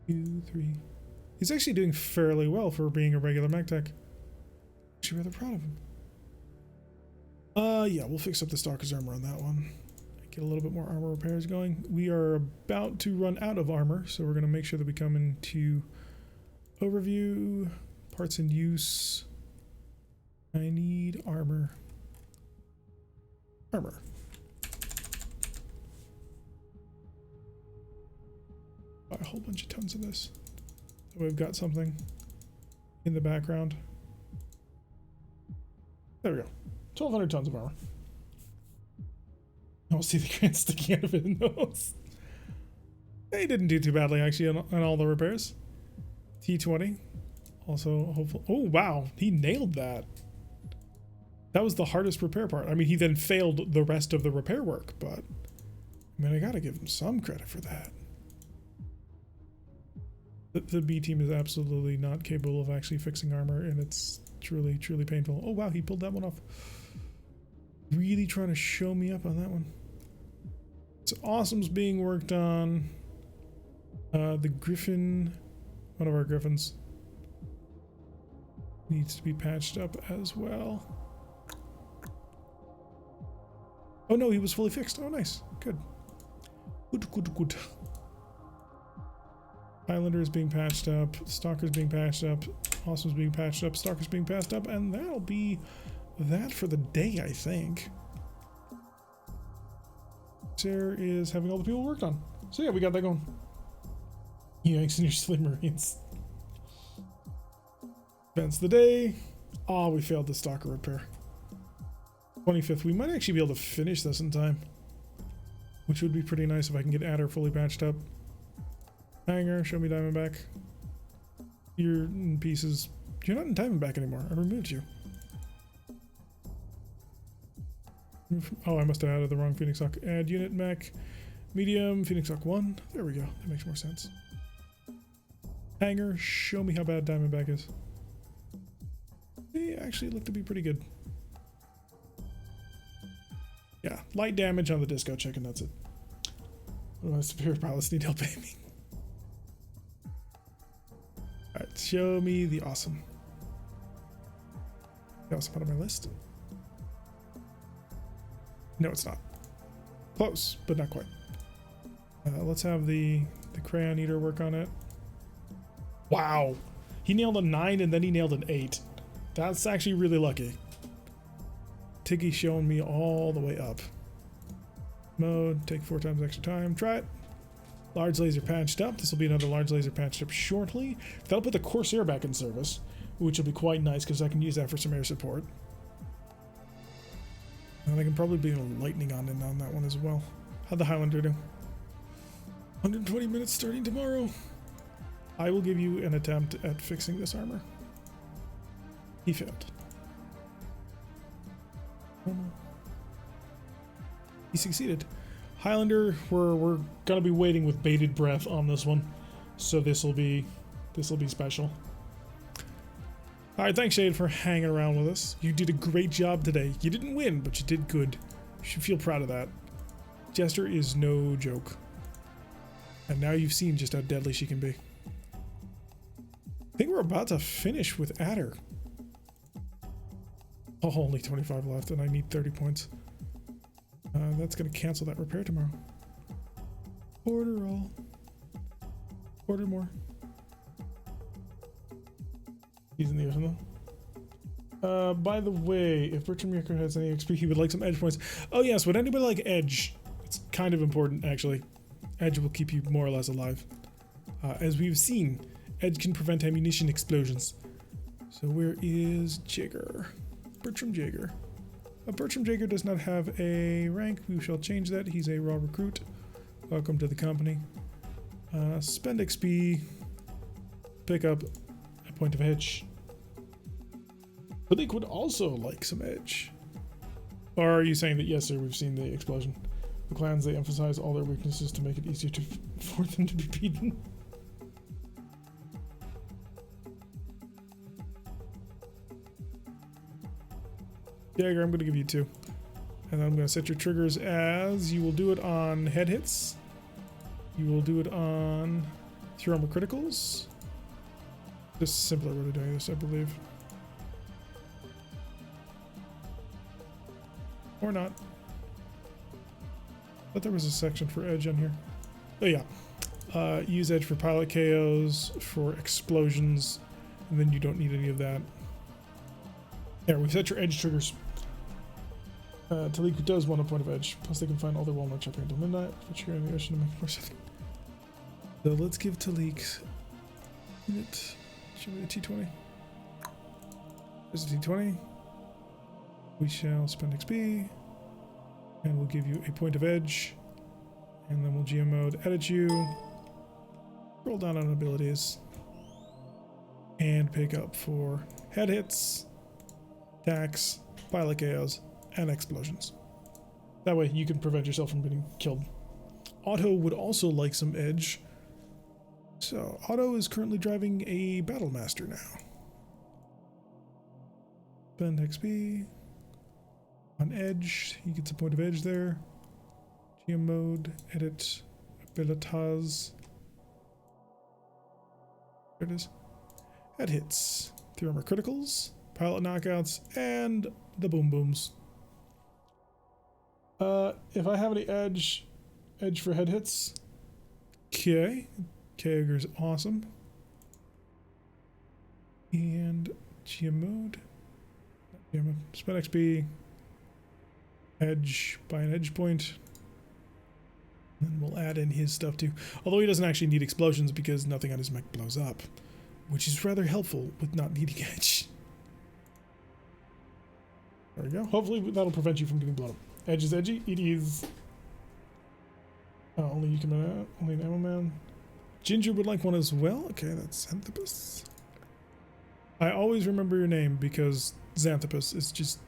Two, 3. He's actually doing fairly well for being a regular mech tech. Actually rather proud of him. Yeah, we'll fix up the Stalker's armor on that one. Get a little bit more armor repairs going. We are about to run out of armor, so we're going to make sure that we come into overview, parts in use. I need armor. Armor. Buy a whole bunch of tons of this. So we've got something in the background. There we go. 1,200 tons of armor. I'll see the Grand sticking out of his nose. He didn't do too badly actually on all the repairs. T20. Also hopeful. Oh wow, he nailed that. That was the hardest repair part. I mean, he then failed the rest of the repair work, but I mean, I gotta give him some credit for that. The B team is absolutely not capable of actually fixing armor, and it's truly, truly painful. Oh wow, he pulled that one off. Really trying to show me up on that one. So Awesome's being worked on. The Griffin, one of our Griffins, needs to be patched up as well. Oh no, he was fully fixed. Oh nice, good. Good. Highlander is being patched up. Stalker's being patched up. Awesome's being patched up. Stalker's being patched up, and that'll be that for the day, I think. Sarah is having all the people worked on. So yeah, we got that going. Yanks and your silly Marines. Events the day. Oh, we failed the Stalker repair. 25th. We might actually be able to finish this in time, which would be pretty nice if I can get Adder fully patched up. Hanger, show me Diamondback. You're in pieces. You're not in Diamondback anymore. I removed you. Oh, I must have added the wrong Phoenix Hawk. Add unit mech. Medium, Phoenix Hawk 1. There we go. That makes more sense. Hanger, show me how bad Diamondback is. They actually look to be pretty good. Yeah, light damage on the disco chick, and that's it. What do my superior pilots need help aiming? Alright, show me the awesome. The awesome out of my list? No, it's not. Close, but not quite. Let's have the crayon eater work on it. Wow. He nailed a 9 and then he nailed an 8. That's actually really lucky. Tiggy's showing me all the way up. Mode, take 4 times extra time. Try it. Large laser patched up. This will be another large laser patched up shortly. That'll put the Corsair back in service, which will be quite nice because I can use that for some air support. And I can probably be lightning on that one as well. How'd the Highlander do? 120 minutes starting tomorrow. I will give you an attempt at fixing this armor. He failed. Oh no. He succeeded. Highlander, we're gonna be waiting with bated breath on this one, so this will be special. All right, thanks Shade for hanging around with us. You did a great job today. You didn't win, but you did good. You should feel proud of that. Jester is no joke, and now you've seen just how deadly she can be. I think we're about to finish with Adder. Oh, only 25 left, and I need 30 points. That's going to cancel that repair tomorrow. Order all. Order more. He's in the ocean though. By the way, if Bertram Yeager has any XP, he would like some edge points. Oh yes, would anybody like edge? It's kind of important actually. Edge will keep you more or less alive. As we've seen, edge can prevent ammunition explosions. So where is Jagger? Bertram Jagger. Bertram Jagger does not have a rank. We shall change that. He's a raw recruit. Welcome to the company. Spend XP. Pick up a point of edge. Philippe would also like some edge. Or are you saying that yes sir, we've seen the explosion? The clans, they emphasize all their weaknesses to make it easier for them to be beaten. Jagger, I'm going to give you 2. And then I'm going to set your triggers as you will do it on head hits. You will do it on through armor criticals. Just a simpler way of doing this, I believe. Or not. But there was a section for edge on here. Oh yeah. Use edge for pilot KOs, for explosions, and then you don't need any of that. There, we set your edge triggers. Talik does want a point of edge, plus they can find all their walnut shopping until midnight, which here in the ocean to make more sense. So let's give Talik unit. Show me the T20. There's a T20. We shall spend XP, and we'll give you a point of edge, and then we'll GM mode, edit you, roll down on abilities, and pick up for head hits, attacks, pilot KOs, and explosions. That way you can prevent yourself from getting killed. Otto would also like some edge. So Otto is currently driving a Battlemaster now. Spend XP on edge. He gets a point of edge there. GM mode, edit, abilitas. There it is. Head hits, 3 armor criticals, pilot knockouts, and the boom booms. If I have any edge for head hits, okay. Kager's awesome. And GM mode. Spend XP. Edge, buy an edge point. And then we'll add in his stuff too. Although he doesn't actually need explosions because nothing on his mech blows up, which is rather helpful with not needing edge. There we go. Hopefully that'll prevent you from getting blown up. Edge is edgy. It is. Only you can. Only an ammo man. Ginger would like one as well. Okay, that's Xanthopus. I always remember your name because Xanthopus is just.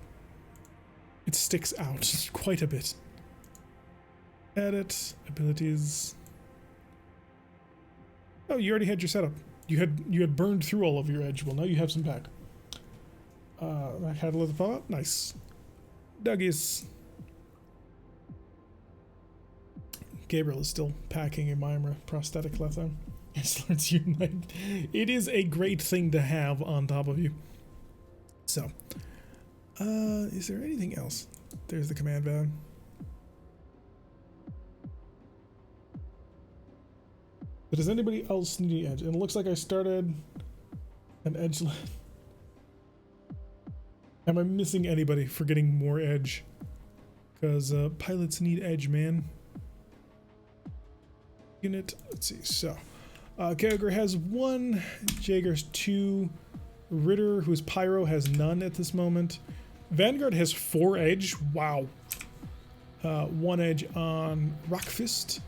It sticks out quite a bit. Edit abilities. Oh, you already had your setup. You had burned through all of your edge. Well, now you have some back. That had a little pop up. Nice. Duggies. Gabriel is still packing a Mimra prosthetic left arm. Let's unite. It is a great thing to have on top of you. So, is there anything else? There's the command bag. But does anybody else need edge? And it looks like I started an edge. Am I missing anybody for getting more edge? Because pilots need edge, man. Unit. Let's see. So, Kager has 1. Jaeger's 2. Ritter, who's Pyro, has none at this moment. Vanguard has 4 edge. Wow. 1 edge on Rockfist.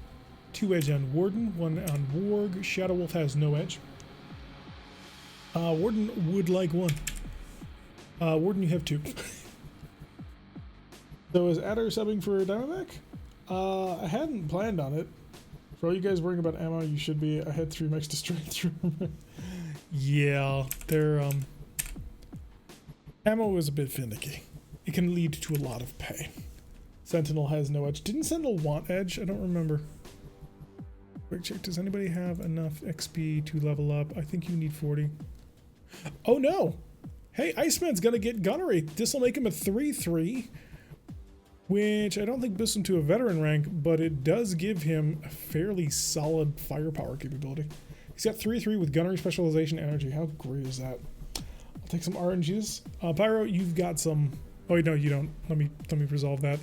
2 edge on Warden. 1 on Warg. Shadow Wolf has no edge. Warden would like 1. Warden, you have 2. So is Adder subbing for MegaMek? I hadn't planned on it. For all you guys worrying about ammo, you should be. I had 3 mechs destroyed through. Yeah, their ammo is a bit finicky. It can lead to a lot of pain. Sentinel has no edge. Didn't Sentinel want edge? I don't remember. Quick check. Does anybody have enough XP to level up? I think you need 40. Oh no! Hey, Iceman's gonna get gunnery. This will make him a 3-3. Which I don't think boosts him to a veteran rank, but it does give him a fairly solid firepower capability. He's got 3-3 with gunnery, specialization, energy. How great is that? I'll take some RNGs. Pyro, you've got some. Oh wait, no, you don't. Let me resolve that.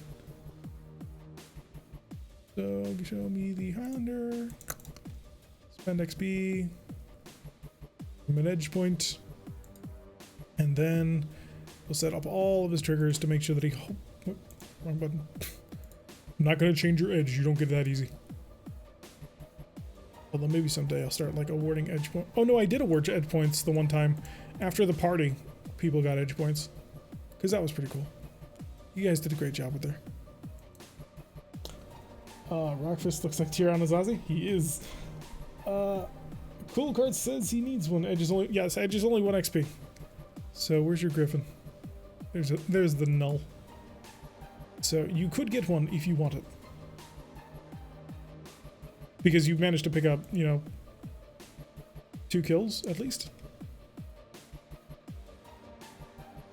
So show me the Highlander. Spend XP. Give him an edge point, and then we'll set up all of his triggers to make sure that he. Wrong button. I'm not gonna change your edge. You don't get that easy. Although maybe someday I'll start like awarding edge points. Oh no, I did award edge points the one time after the party. People got edge points because that was pretty cool. You guys did a great job with there. Rockfist looks like Tyrion Azazi. He is. Cool Card says he needs 1. Edge is only. Yes, edge is only 1 XP. So where's your Griffin? There's the null. So you could get 1 if you want it. Because you've managed to pick up, 2 kills at least.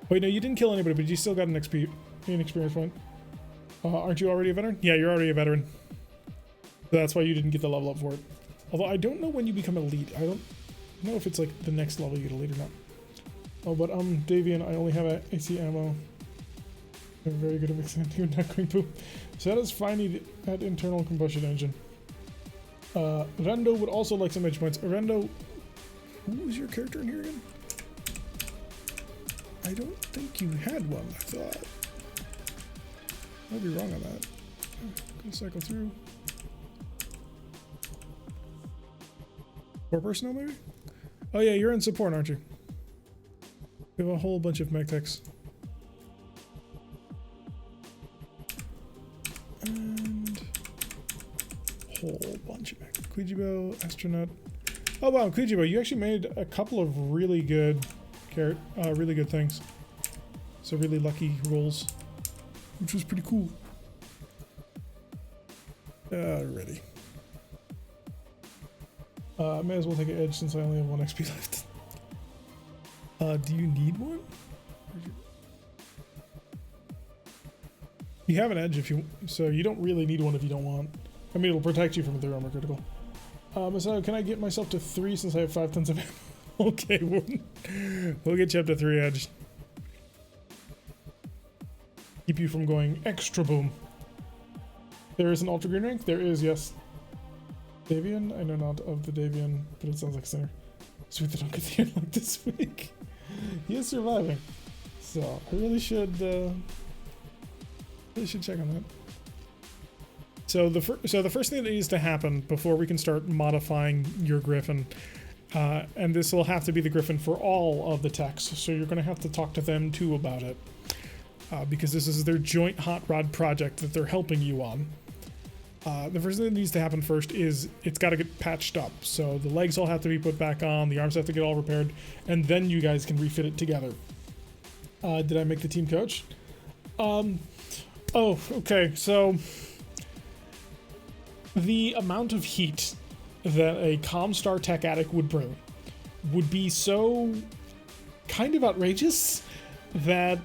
Wait, no, you didn't kill anybody, but you still got an experience point. Aren't you already a veteran? Yeah, you're already a veteran. So that's why you didn't get the level up for it. Although I don't know when you become elite. I don't know if it's like the next level you get elite or not. Oh, but Davian, I only have AC ammo. I'm very good at mixing into not going poop. So that is finally at internal combustion engine. Rendo would also like some edge points. Rendo, who was your character in here again? I don't think you had one, I thought. I'll be wrong on that. Gonna cycle through. 4 personnel maybe? Oh yeah, you're in support, aren't you? We have a whole bunch of mech techs. And a whole bunch of mech. Kujibo, astronaut. Oh wow, Kujibo, you actually made a couple of really good things. So really lucky rolls, which was pretty cool. Ready. May as well take an edge since I only have 1 XP left. Do you need one? You have an edge if you, so you don't really need one if you don't want. I mean, it'll protect you from their armor critical. So can I get myself to 3 since I have 5 tons of ammo? Okay, we'll get you up to 3 edge. Keep you from going extra boom. There is an ultra green rank? There is, yes. Davian? I know not of the Davian, but it sounds like Sinner. Sweet that I don't get the end like this week. He is surviving. So I really should check on that. So the first thing that needs to happen before we can start modifying your Griffin, and this will have to be the Griffin for all of the techs, so you're going to have to talk to them too about it, because this is their joint hot rod project that they're helping you on. The first thing that needs to happen first is it's got to get patched up. So the legs all have to be put back on, the arms have to get all repaired, and then you guys can refit it together. Did I make the team coach? Oh, okay. So the amount of heat that a Comstar tech addict would bring would be so kind of outrageous that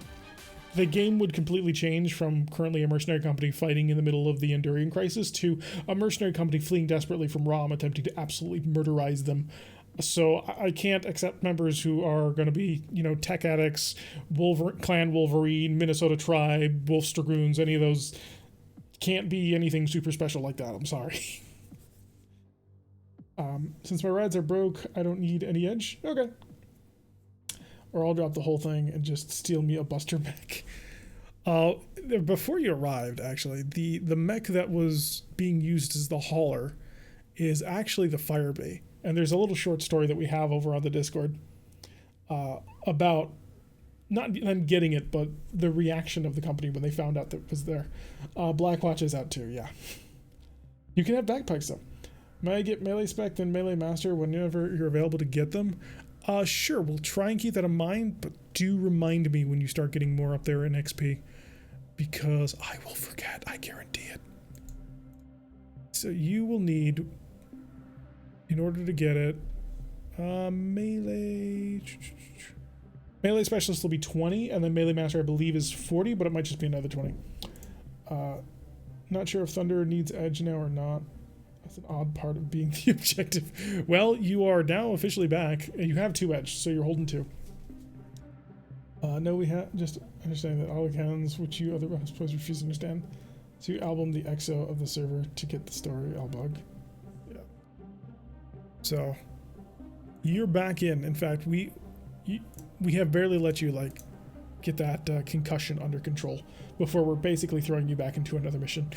the game would completely change from currently a mercenary company fighting in the middle of the Endurian crisis to a mercenary company fleeing desperately from Rom, attempting to absolutely murderize them. So I can't accept members who are going to be, you know, tech addicts, Clan Wolverine, Minnesota Tribe, Wolf's Dragoons, any of those. Can't be anything super special like that. I'm sorry. Since my rides are broke, I don't need any edge. Okay. Or I'll drop the whole thing and just steal me a Buster mech. Before you arrived, actually, the mech that was being used as the hauler is actually the Firebay. And there's a little short story that we have over on the Discord about not them getting it, but the reaction of the company when they found out that it was there. Blackwatch is out too, yeah. You can have bagpipes though. May I get melee spec and melee master whenever you're available to get them? Sure, we'll try and keep that in mind, but do remind me when you start getting more up there in XP, because I will forget, I guarantee it. So you will need, in order to get it, melee specialist will be 20, and then melee master I believe is 40, but it might just be another 20. Not sure if Thunder needs edge now or not. That's an odd part of being the objective. Well, you are now officially back. You have 2 edge, so you're holding 2. No, we have just understanding that all cannons, which you other weapons players refuse to understand. So you album the EXO of the server to get the story. I'll bug. Yeah. So you're back in. In fact, we have barely let you like get that concussion under control before we're basically throwing you back into another mission.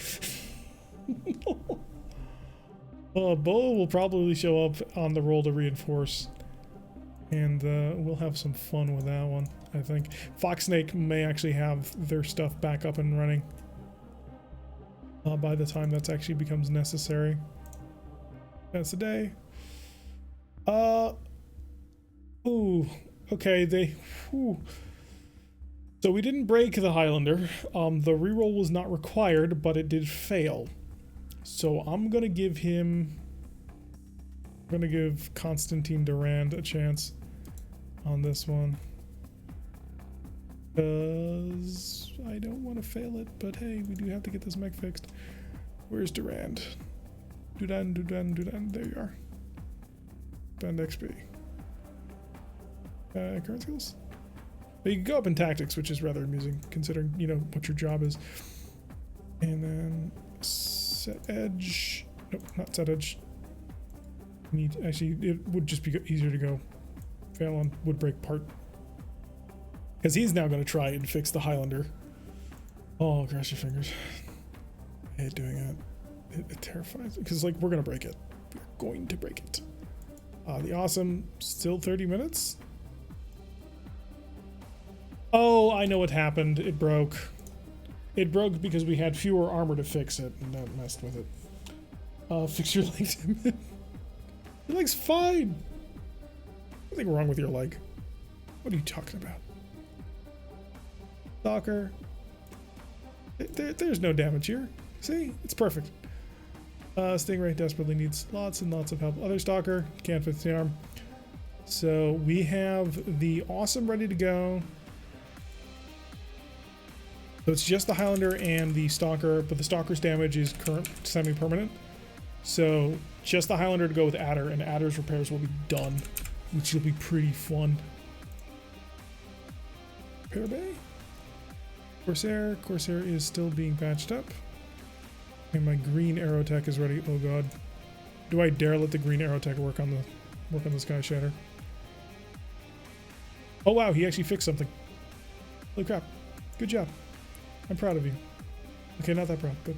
Bo will probably show up on the roll to reinforce, and we'll have some fun with that one, I think. Foxsnake may actually have their stuff back up and running by the time that actually becomes necessary. That's the day. Ooh, okay, so we didn't break the Highlander. The reroll was not required, but it did fail. So I'm gonna give Constantine Durand a chance on this one, because I don't want to fail it, but hey, we do have to get this mech fixed. Where's Durand? Durand, there you are. Spend XP. Current skills? But you can go up in tactics, which is rather amusing, considering, you know, what your job is. And then set edge. Nope, not set edge. Actually, it would just be easier to go fail on wood break part, because he's now going to try and fix the Highlander. Oh, cross your fingers. I hate doing it. It terrifies me, because like we're going to break it. We're going to break it. The awesome, still 30 minutes. Oh, I know what happened. It broke. It broke because we had fewer armor to fix it, and that messed with it. Fix your leg. Your leg's fine. Nothing wrong with your leg. What are you talking about? Stalker. There's no damage here. See? It's perfect. Stingray desperately needs lots and lots of help. Other Stalker. Can't fix the arm. So we have the awesome ready to go. So it's just the Highlander and the Stalker, but the Stalker's damage is current semi-permanent. So just the Highlander to go with Adder, and Adder's repairs will be done, which will be pretty fun. Repair Bay? Corsair is still being patched up. And my green Aerotech is ready. Oh god. Do I dare let the green Aerotech work on the Sky Shatter? Oh wow, he actually fixed something. Holy crap. Good job. I'm proud of you. Okay, not that proud, but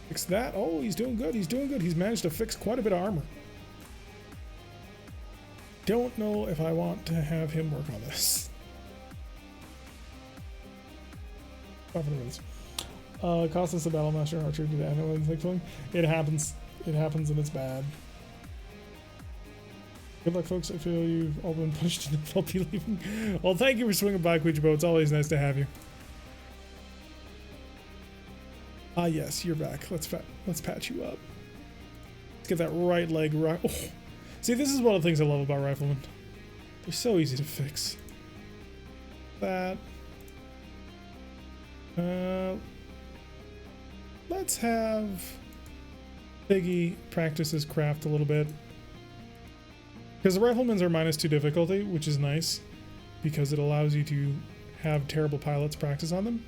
fix that. Oh, he's doing good. He's doing good. He's managed to fix quite a bit of armor. Don't know if I want to have him work on this. 500 minutes. Cost us a battle master archer to anyone thing. It happens. It happens and it's bad. Good luck, folks. I feel you've all been pushed and I'll be leaving. Well, thank you for swinging by, Quijibo. It's always nice to have you. Ah, yes, you're back. Let's patch you up. Let's get that right leg right. Oh. See, this is one of the things I love about riflemen. They're so easy to fix. That. Let's have Piggy practice his craft a little bit. Because the riflemen's are -2 difficulty, which is nice. Because it allows you to have terrible pilots practice on them.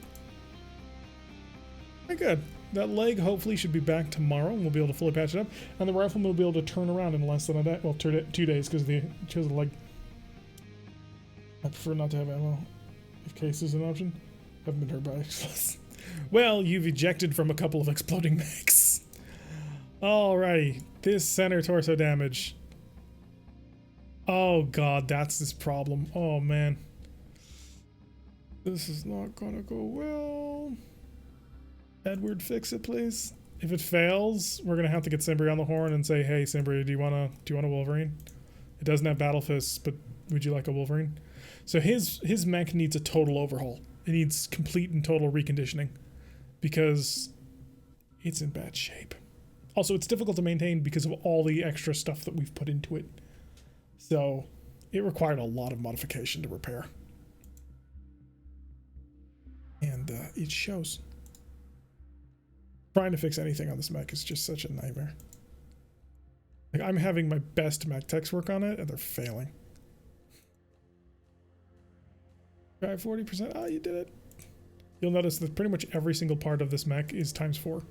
Okay, good. That leg hopefully should be back tomorrow, and we'll be able to fully patch it up. And the rifleman will be able to turn around in less than a day. Well, 2 days, because they chose the leg. I prefer not to have ammo if case is an option. Haven't been hurt by explosions. Well, you've ejected from a couple of exploding mechs. Alrighty. This center torso damage. Oh god, that's this problem. Oh man. This is not gonna go well. Edward, fix it, please. If it fails, we're gonna have to get Simbri on the horn and say, "Hey, Simbri, do you want a Wolverine? It doesn't have battle fists, but would you like a Wolverine?" So his mech needs a total overhaul. It needs complete and total reconditioning because it's in bad shape. Also, it's difficult to maintain because of all the extra stuff that we've put into it. So it required a lot of modification to repair, and it shows. Trying to fix anything on this mech is just such a nightmare. Like, I'm having my best mech techs work on it, and they're failing. Try 40%. Ah, you did it. You'll notice that pretty much every single part of this mech is ×4.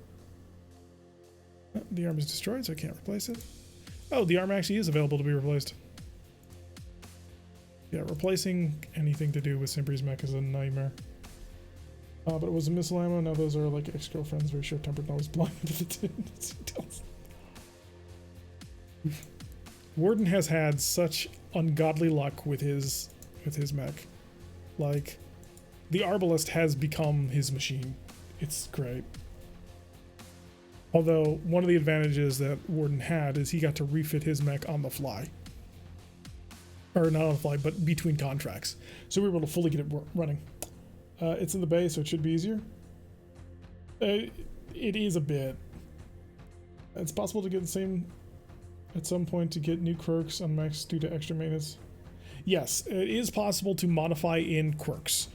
Oh, the arm is destroyed, so I can't replace it. Oh, the arm actually is available to be replaced. Yeah, replacing anything to do with Simbri's mech is a nightmare. But it was a missile ammo. Now those are like ex-girlfriends, very short-tempered and always blind to the details. Warden has had such ungodly luck with his mech. Like, the Arbalest has become his machine. It's great. Although, one of the advantages that Warden had is he got to refit his mech on the fly. Or not on the fly, but between contracts. So we were able to fully get it running. It's in the bay, so it should be easier. It is a bit. It's possible to get the same at some point to get new quirks on mechs due to extra maintenance. Yes, it is possible to modify in quirks.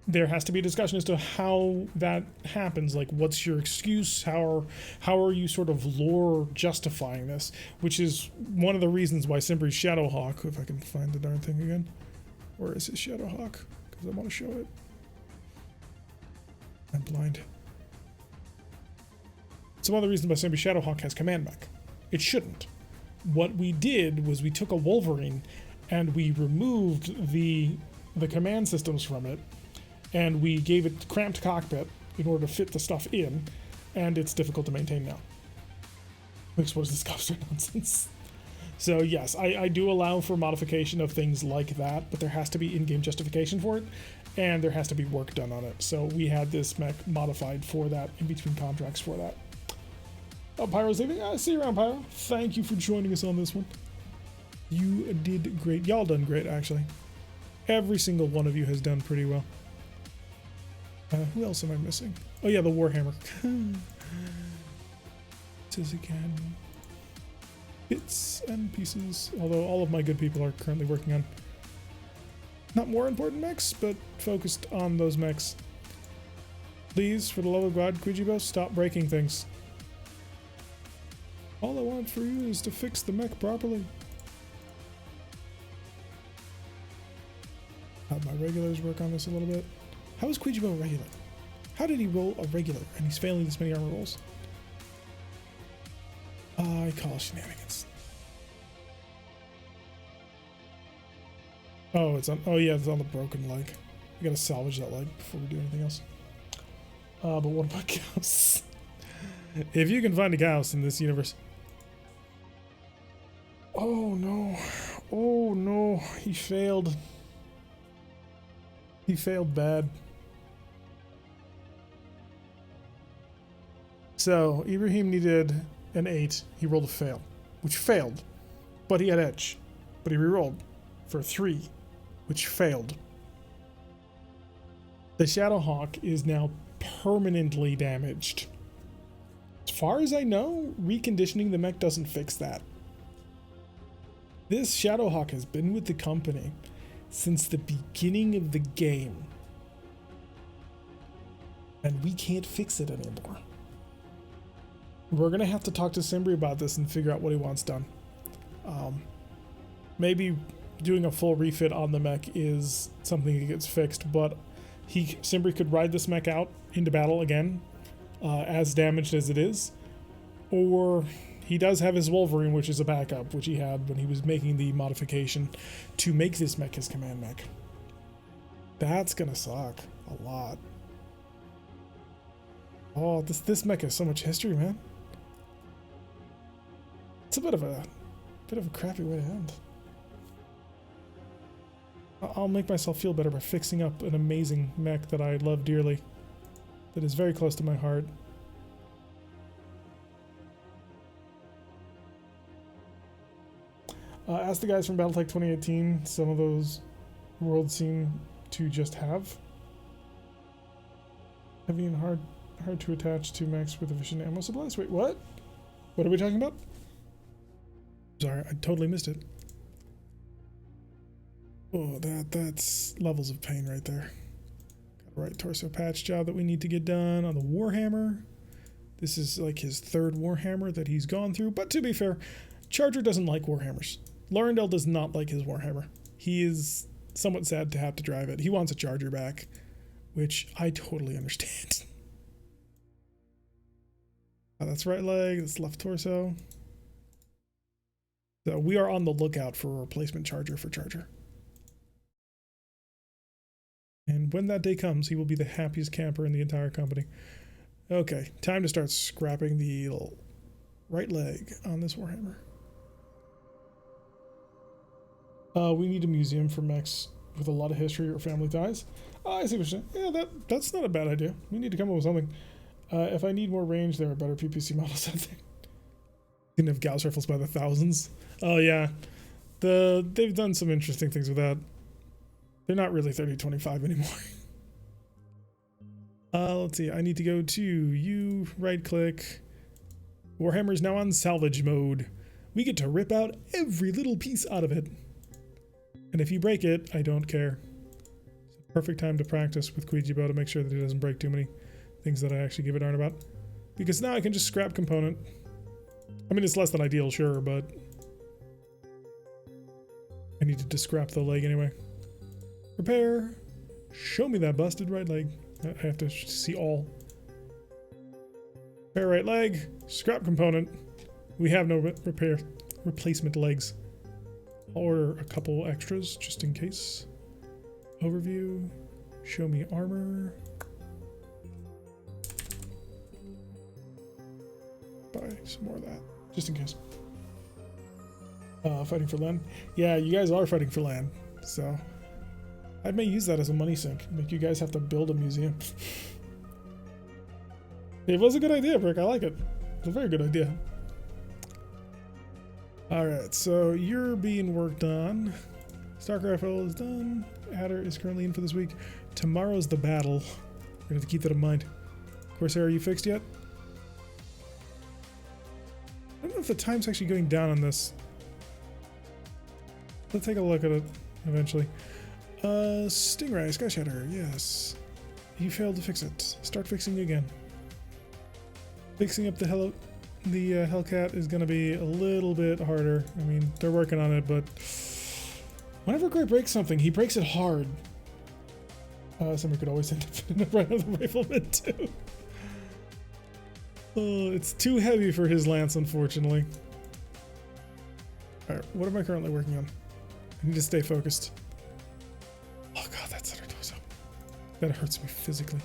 There has to be a discussion as to how that happens. Like, what's your excuse? How are you sort of lore justifying this? Which is one of the reasons why Simbri's Shadowhawk, if I can find the darn thing again. Where is his Shadowhawk? Because I want to show it. I'm blind. Some other reason why Simbri's Shadowhawk has command mech. It shouldn't. What we did was we took a Wolverine and we removed the command systems from it, and we gave it cramped cockpit in order to fit the stuff in, and it's difficult to maintain now. Which was disgusting nonsense. So yes, I do allow for modification of things like that, but there has to be in-game justification for it, and there has to be work done on it. So we had this mech modified for that, in between contracts for that. Oh, Pyro's leaving? See you around, Pyro. Thank you for joining us on this one. You did great. Y'all done great, actually. Every single one of you has done pretty well. Who else am I missing? Oh yeah, the Warhammer. Says again. Bits and pieces. Although all of my good people are currently working on not more important mechs, but focused on those mechs. Please, for the love of God, Quijibo, stop breaking things. All I want for you is to fix the mech properly. Have my regulars work on this a little bit. How is Quijibo regular? How did he roll a regular and he's failing this many armor rolls? I call shenanigans. Oh, it's on. Oh yeah, it's on the broken leg. We gotta salvage that leg before we do anything else. But what about Gauss? If you can find a Gauss in this universe. Oh no! Oh no! He failed. He failed bad. So Ibrahim needed an 8. He rolled a fail, which failed, but he had edge. But he rerolled for a 3, which failed. The Shadowhawk is now permanently damaged. As far as I know, reconditioning the mech doesn't fix that. This Shadowhawk has been with the company since the beginning of the game. And we can't fix it anymore. We're going to have to talk to Simbri about this and figure out what he wants done. Maybe doing a full refit on the mech is something that gets fixed, but Simbri could ride this mech out into battle again, as damaged as it is. Or he does have his Wolverine, which is a backup, which he had when he was making the modification to make this mech his command mech. That's going to suck a lot. Oh, this mech has so much history, man. It's a bit of a crappy way to end. I'll make myself feel better by fixing up an amazing mech that I love dearly, that is very close to my heart. Ask the guys from Battletech 2018, some of those worlds seem to just have heavy and hard to attach to mechs with efficient ammo supplies. Wait, what? What are we talking about? Sorry, I totally missed it. Oh, that's levels of pain right there. Got a right torso patch job that we need to get done on the Warhammer. This is like his 3rd Warhammer that he's gone through, but to be fair, Charger doesn't like Warhammers. Laurendale does not like his Warhammer. He is somewhat sad to have to drive it. He wants a Charger back, which I totally understand. That's right leg, that's left torso. So we are on the lookout for a replacement Charger for Charger. And when that day comes, he will be the happiest camper in the entire company. Okay, time to start scrapping the right leg on this Warhammer. We need a museum for mechs with a lot of history or family ties. I see what you're saying. Yeah, that's not a bad idea. We need to come up with something. If I need more range, there are better PPC models out there. You can have Gauss rifles by the thousands. Oh yeah, they've done some interesting things with that. They're not really 30-25 anymore. Let's see. I need to go to you. Right click. Warhammer is now on salvage mode. We get to rip out every little piece out of it. And if you break it, I don't care. It's a perfect time to practice with Kuijibo to make sure that it doesn't break too many things that I actually give a darn about. Because now I can just scrap component. I mean, it's less than ideal, sure, but I need to scrap the leg anyway. Repair. Show me that busted right leg. I have to see all. Repair right leg. Scrap component. We have no replacement legs. I'll order a couple extras just in case. Overview. Show me armor. Buy some more of that, just in case. Fighting for land. Yeah, you guys are fighting for land, so I may use that as a money sink. Make you guys have to build a museum. It was a good idea, Brick. I like it. It's a very good idea. Alright, so you're being worked on. Stark Rifle is done. Adder is currently in for this week. Tomorrow's the battle. We're gonna have to keep that in mind. Corsair, are you fixed yet? I don't know if the time's actually going down on this. Let's take a look at it eventually. Stingray, Sky Shatter, yes. You failed to fix it. Start fixing again. Fixing up the Hellcat is going to be a little bit harder. I mean, they're working on it, but whenever Gray breaks something, he breaks it hard. Somebody could always end up right on the rifleman too. Oh, it's too heavy for his lance, unfortunately. Alright, what am I currently working on? I need to stay focused. Oh god, that's under torso. That hurts me physically.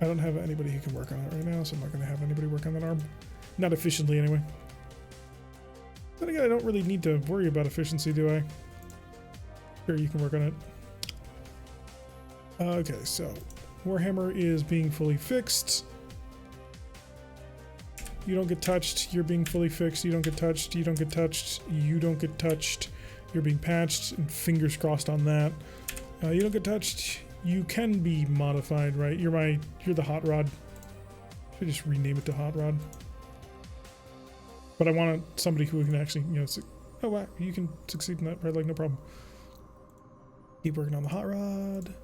I don't have anybody who can work on it right now, so I'm not going to have anybody work on that arm. Not efficiently, anyway. Then again, I don't really need to worry about efficiency, do I? Sure, you can work on it. Okay, so Warhammer is being fully fixed. You don't get touched. You're being fully fixed. You don't get touched. You don't get touched. You don't get touched. You're being patched, and fingers crossed on that. You don't get touched. You can be modified, right? You're the hot rod. Should just rename it to hot rod. But I want somebody who can actually, you know, oh wow, you can succeed in that, right? Like no problem. Keep working on the hot rod.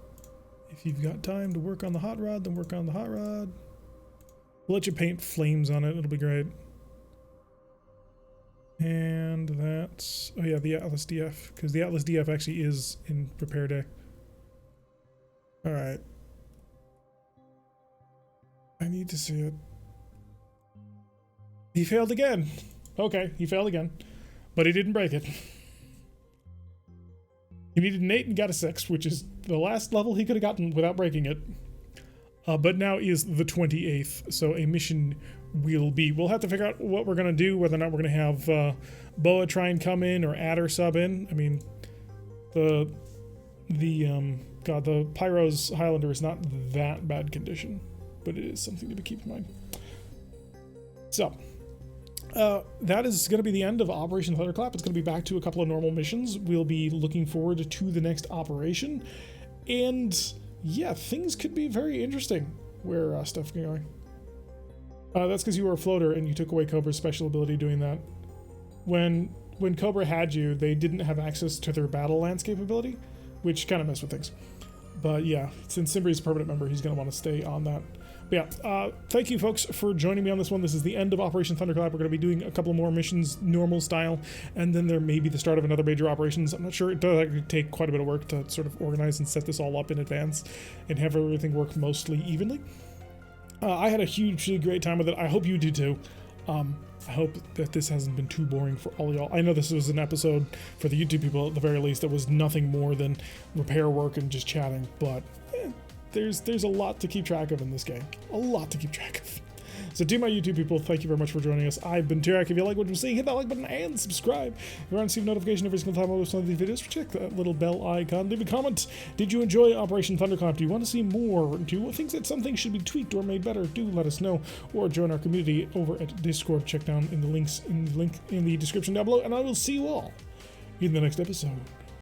If you've got time to work on the hot rod, then work on the hot rod. We'll let you paint flames on it. It'll be great. And that's, oh yeah, the Atlas DF, because the Atlas DF actually is in repair day. All right. I need to see it. He failed again. Okay, he failed again, but he didn't break it. He needed an 8 and got a 6, which is the last level he could have gotten without breaking it. But now is the 28th, so a mission will be. We'll have to figure out what we're going to do, whether or not we're going to have Boa try and come in or Adder sub in. I mean, the Pyro's Highlander is not that bad condition, but it is something to keep in mind. So, that is going to be the end of Operation Thunderclap. It's going to be back to a couple of normal missions. We'll be looking forward to the next operation. And yeah, things could be very interesting where stuff can go. That's because you were a floater and you took away Cobra's special ability doing that. When Cobra had you, they didn't have access to their battle landscape ability, which kind of messed with things. But yeah, since Simbri's a permanent member, he's going to want to stay on that. But yeah, thank you folks for joining me on this one. This is the end of Operation Thunderclap. We're going to be doing a couple more missions, normal style, and then there may be the start of another major operations. I'm not sure. It does actually take quite a bit of work to sort of organize and set this all up in advance and have everything work mostly evenly. I had a hugely great time with it. I hope you do too. I hope that this hasn't been too boring for all y'all. I know this was an episode for the YouTube people at the very least that was nothing more than repair work and just chatting, but there's a lot to keep track of in this game. A lot to keep track of. So to my YouTube people, thank you very much for joining us. I've been Tyrak. If you like what you're seeing, hit that like button and subscribe. If you want to receive notification every single time I post one of these videos, check that little bell icon. Leave a comment. Did you enjoy Operation Thunderclap? Do you want to see more? Do you think that something should be tweaked or made better? Do let us know, or join our community over at Discord. Check down in the link in the description down below, and I will see you all in the next episode.